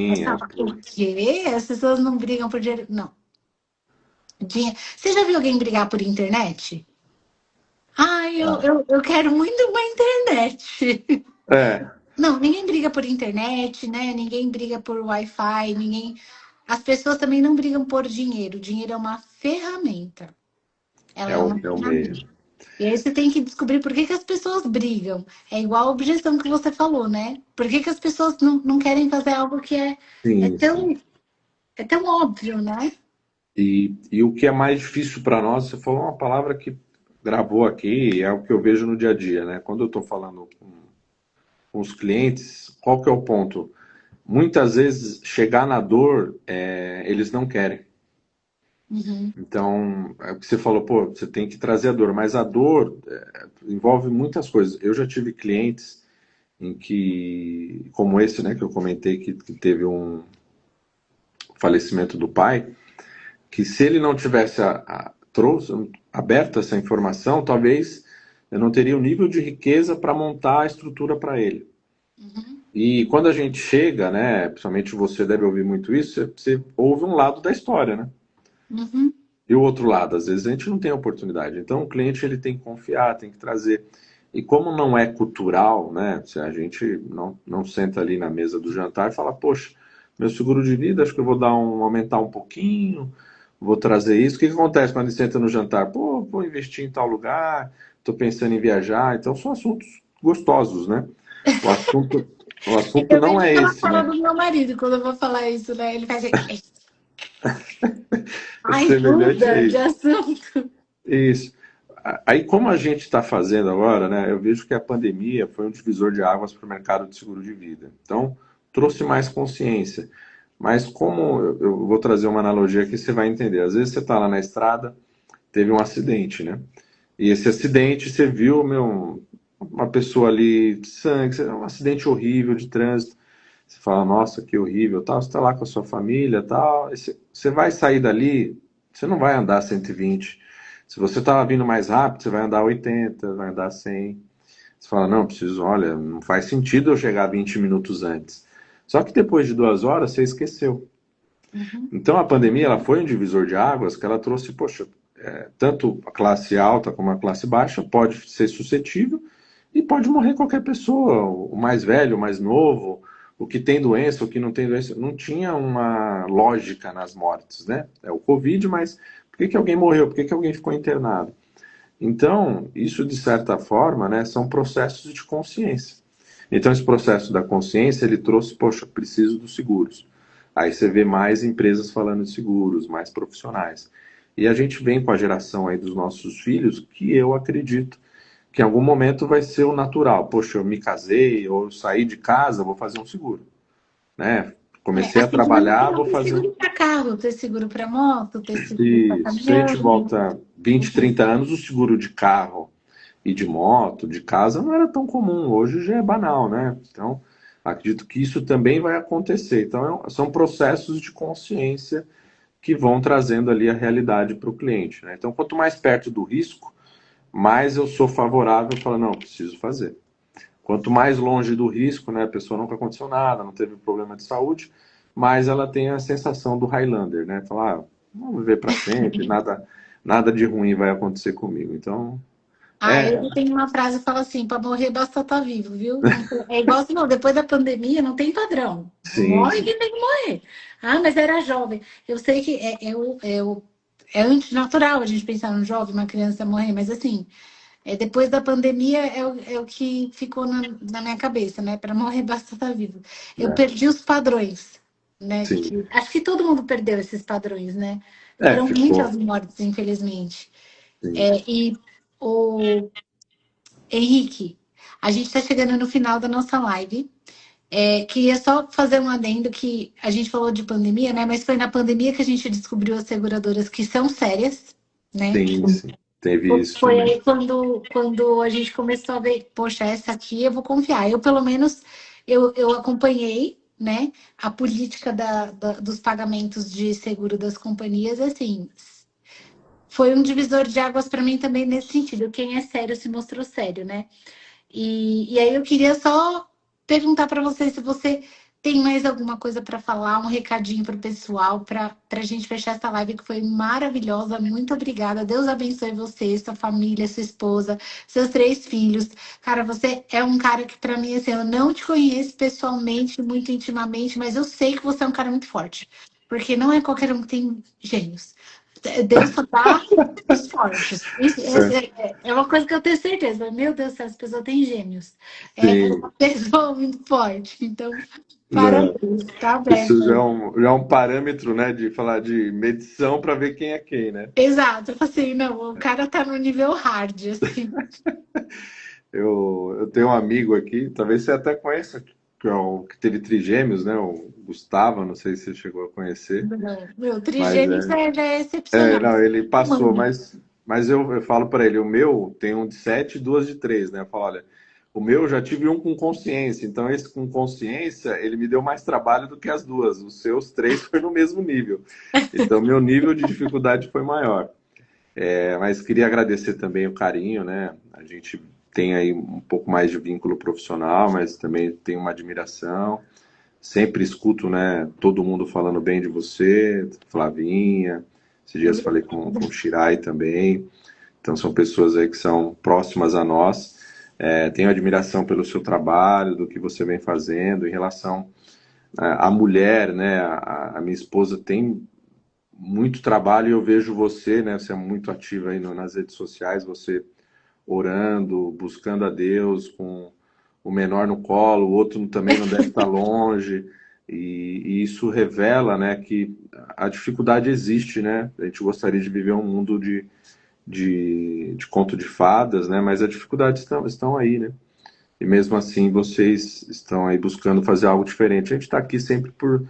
Mas Sim, fala, o quê? As pessoas não brigam por dinheiro? Não. Você já viu alguém brigar por internet? Eu quero muito uma internet. é, Não, ninguém briga por internet, né? Ninguém briga por Wi-Fi, ninguém. As pessoas também não brigam por dinheiro. O dinheiro é uma ferramenta. Ela é é o, uma é o ferramenta. meio. E aí você tem que descobrir por que as pessoas brigam. É igual a objeção que você falou, né? Por que as pessoas não querem fazer algo que é Sim, sim. tão, é tão óbvio, né? E o que é mais difícil para nós, você falou uma palavra que gravou aqui, é o que eu vejo no dia a dia, né? Quando eu estou falando com os clientes, qual que é o ponto? Muitas vezes, chegar na dor, eles não querem. Uhum, Então, é o que você falou, pô, você tem que trazer a dor, mas a dor envolve muitas coisas. Eu já tive clientes em que, como esse, né, que eu comentei, que teve um falecimento do pai, que se ele não tivesse aberto essa informação, talvez eu não teria o nível de riqueza para montar a estrutura para ele. uhum, E quando a gente chega, né, principalmente você deve ouvir muito isso, você ouve um lado da história, né? uhum, E o outro lado, às vezes a gente não tem oportunidade. Então o cliente ele tem que confiar, tem que trazer. E como não é cultural, né? Se a gente não senta ali na mesa do jantar e fala, poxa, meu seguro de vida, acho que eu vou aumentar um pouquinho, vou trazer isso. O que acontece quando a gente senta no jantar? Pô, vou investir em tal lugar, estou pensando em viajar. Então são assuntos gostosos, né? O assunto, o assunto eu não vejo é aquela esse, fala né? do meu marido quando eu vou falar isso, né? Ele faz assim, ai, Semelhante a muda de isso. assunto. Isso. Aí, como a gente está fazendo agora, né? Eu vejo que a pandemia foi um divisor de águas para o mercado de seguro de vida. Então, trouxe mais consciência. Mas como eu vou trazer uma analogia que você vai entender. Às vezes você está lá na estrada, teve um acidente, né? E esse acidente, você viu, meu, uma pessoa ali de sangue, um acidente horrível de trânsito. Você fala, nossa, que horrível, tal. Você está lá com a sua família, tal. E você vai sair dali, você não vai andar 120. Se você está vindo mais rápido, você vai andar 80, vai andar 100. Você fala, não, preciso, olha, não faz sentido eu chegar 20 minutos antes. Só que depois de 2 horas, você esqueceu. Uhum. Então a pandemia ela foi um divisor de águas que ela trouxe, poxa, tanto a classe alta como a classe baixa pode ser suscetível e pode morrer qualquer pessoa, o mais velho, o mais novo, o que tem doença, o que não tem doença. Não tinha uma lógica nas mortes, né? É o Covid, mas por que alguém morreu? Por que alguém ficou internado? Então, isso de certa forma, né, são processos de consciência. Então, esse processo da consciência, ele trouxe, poxa, preciso dos seguros. Aí você vê mais empresas falando de seguros, mais profissionais. E a gente vem com a geração aí dos nossos filhos, que eu acredito que em algum momento vai ser o natural. Poxa, eu me casei, ou eu saí de casa, vou fazer um seguro, né? Comecei a Assim como a gente trabalhar, não vou ter fazer. seguro para carro, ter seguro para moto, ter seguro para Isso. Se a gente caminhão. volta 20, Enfim. 30 anos, o seguro de carro e de moto, de casa, não era tão comum. Hoje já é banal, né? Então, acredito que isso também vai acontecer. Então, são processos de consciência que vão trazendo ali a realidade para o cliente, né? Então, quanto mais perto do risco, mais eu sou favorável a falar, não, preciso fazer. Quanto mais longe do risco, né, a pessoa nunca aconteceu nada, não teve problema de saúde, mais ela tem a sensação do Highlander, né? Falar, ah, vamos viver para sempre, nada de ruim vai acontecer comigo. Então, Ah, é, eu tenho uma frase que fala assim, para morrer basta estar vivo, viu? É igual assim, não, depois da pandemia não tem padrão. sim, Morre sim. quem tem que morrer. Ah, mas era jovem. Eu sei que é antinatural a gente pensar num jovem, uma criança morrer, mas assim, depois da pandemia é o que ficou na minha cabeça, né? Para morrer basta estar vivo. Eu É, perdi os padrões, né? sim. Acho que todo mundo perdeu esses padrões, né? Foram Ficou. muitas mortes, infelizmente. Sim. E o Henrique, a gente está chegando no final da nossa live. Queria só fazer um adendo que a gente falou de pandemia, né? Mas foi na pandemia que a gente descobriu as seguradoras que são sérias, né? Sim, sim. Teve isso Foi também. aí quando a gente começou a ver, poxa, essa aqui eu vou confiar. Eu, pelo menos, eu acompanhei, né, a política dos pagamentos de seguro das companhias, assim, foi um divisor de águas para mim também nesse sentido. Quem é sério se mostrou sério, né? E aí eu queria só perguntar para você se você tem mais alguma coisa para falar, um recadinho para o pessoal, para a gente fechar essa live que foi maravilhosa. Muito obrigada. Deus abençoe você, sua família, sua esposa, seus 3 filhos. Cara, você é um cara que, para mim, assim, eu não te conheço pessoalmente, muito intimamente, mas eu sei que você é um cara muito forte. Porque não é qualquer um que tem gênios. Deus só dá os fortes. Isso É, é uma coisa que eu tenho certeza. Meu Deus do céu, essa pessoa tem gêmeos. É sim. uma pessoa muito forte. Então, Né? parabéns. Tá Isso aberto. já é um parâmetro, né, de falar de medição para ver quem é quem, né? Exato. Eu falei assim, não, o cara tá no nível hard, assim. Eu tenho um amigo aqui, talvez você até conheça, que, que teve trigêmeos, né? O Gustavo, não sei se você chegou a conhecer, Não, meu, mas trigêmeos já é excepcional. não, ele passou, Humano. mas eu falo para ele, o meu tem um de 7 e 2 de 3, né? Eu falo, olha, o meu eu já tive um com consciência, então esse com consciência, ele me deu mais trabalho do que as duas. Os seus 3 foi no mesmo nível. Então, meu nível de dificuldade foi maior. Mas queria agradecer também o carinho, né? A gente tem aí um pouco mais de vínculo profissional, mas também tem uma admiração. Sempre escuto, né, todo mundo falando bem de você, Flavinha. Esses dias falei com o Shirai também. Então são pessoas aí que são próximas a nós. Tenho admiração pelo seu trabalho, do que você vem fazendo em relação à mulher, né? A minha esposa tem muito trabalho e eu vejo você, né? Você é muito ativa aí nas redes sociais, você orando, buscando a Deus, com o menor no colo, o outro também não deve estar longe. E isso revela, né, que a dificuldade existe, né? A gente gostaria de viver um mundo de conto de fadas, né? Mas as dificuldades estão aí, né? E mesmo assim vocês estão aí buscando fazer algo diferente. A gente está aqui sempre por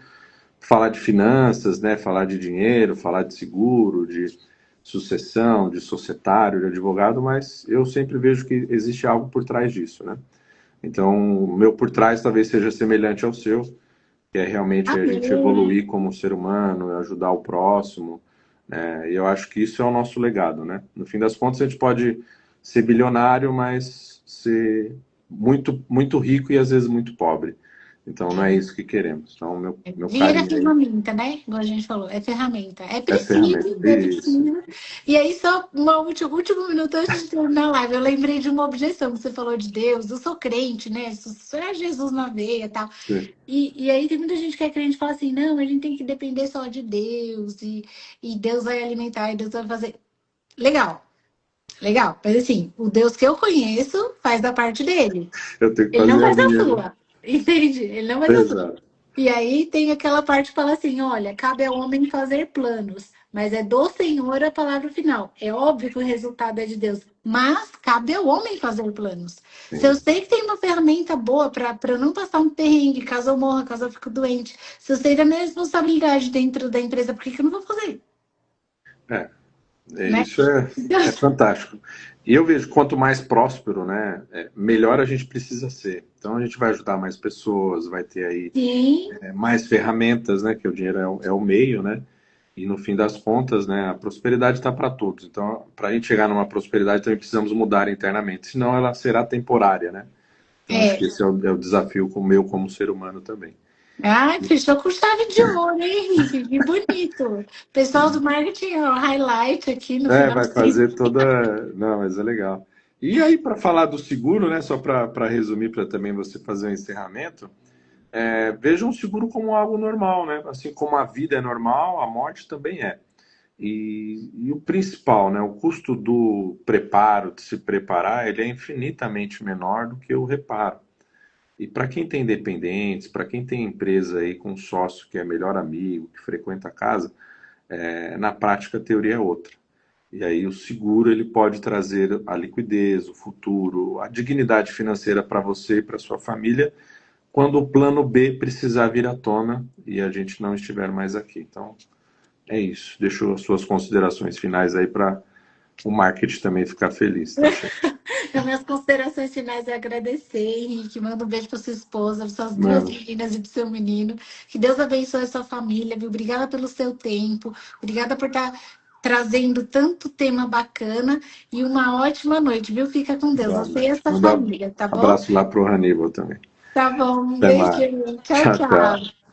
falar de finanças, né? Falar de dinheiro, falar de seguro, de sucessão, de societário, de advogado, mas eu sempre vejo que existe algo por trás disso, né? Então, o meu por trás talvez seja semelhante ao seu, que é realmente a gente Amém. evoluir como ser humano, ajudar o próximo, né? E eu acho que isso é o nosso legado, né? No fim das contas, a gente pode ser bilionário, mas ser muito, muito rico e às vezes muito pobre. Então, não é isso que queremos. Então, meu Dinheiro é carinho aí ferramenta, né? Igual a gente falou, é ferramenta. É é ferramenta. preciso, é Isso. preciso. E aí, só um último minuto antes de terminar a live, eu lembrei de uma objeção que você falou de Deus. Eu sou crente, né? Sou é Jesus na veia e tal. Sim. E aí tem muita gente que é crente e fala assim, não, a gente tem que depender só de Deus, e Deus vai alimentar, e Deus vai fazer. Legal, legal. Mas assim, o Deus que eu conheço faz da parte dele. Eu tenho que Ele não fazer a faz a minha, né? sua. Entende? Ele não faz a sua. Exato. E aí tem aquela parte que fala assim: olha, cabe ao homem fazer planos, mas é do Senhor a palavra final. É óbvio que o resultado é de Deus, mas cabe ao homem fazer planos. Se eu Sim. sei que tem uma ferramenta boa para eu não passar um perrengue, caso eu morra, caso eu fique doente, se eu sei da minha responsabilidade dentro da empresa, por que que eu não vou fazer? É, Né? isso é fantástico. E eu vejo quanto mais próspero, né, melhor a gente precisa ser. Então a gente vai ajudar mais pessoas, vai ter aí Sim, mais ferramentas, né, que o dinheiro é o meio, né? E no fim das contas, né, a prosperidade está para todos. Então, para a gente chegar numa prosperidade, também precisamos mudar internamente, senão ela será temporária, né? Então, acho que é. esse é o desafio meu como ser humano também. Ai, fechou com chave de ouro, hein, Henrique? Que bonito. Pessoal do marketing, ó, highlight aqui no Vai finalzinho. fazer toda. Não, mas é legal. E aí, para falar do seguro, né, só para resumir, para também você fazer um encerramento, veja um seguro como algo normal, né? Assim como a vida é normal, a morte também é. E o principal, né, o custo do preparo, de se preparar, ele é infinitamente menor do que o reparo. E para quem tem dependentes, para quem tem empresa aí com um sócio que é melhor amigo, que frequenta a casa, na prática a teoria é outra. E aí o seguro ele pode trazer a liquidez, o futuro, a dignidade financeira para você e para sua família quando o plano B precisar vir à tona e a gente não estiver mais aqui. Então, é isso. Deixo as suas considerações finais aí para o marketing também ficar feliz, tá, chefe? Então, minhas considerações finais é agradecer, Henrique. Manda um beijo para sua esposa, para suas duas Mano, meninas e para o seu menino. Que Deus abençoe a sua família, viu? Obrigada pelo seu tempo. Obrigada por estar trazendo tanto tema bacana e uma ótima noite, viu? Fica com Deus, boa você e a noite. sua Manda um família, tá bom? abraço lá pro Aníbal também. Tá bom, um Até mais. beijinho. Tchau, Tchau, tchau. tchau.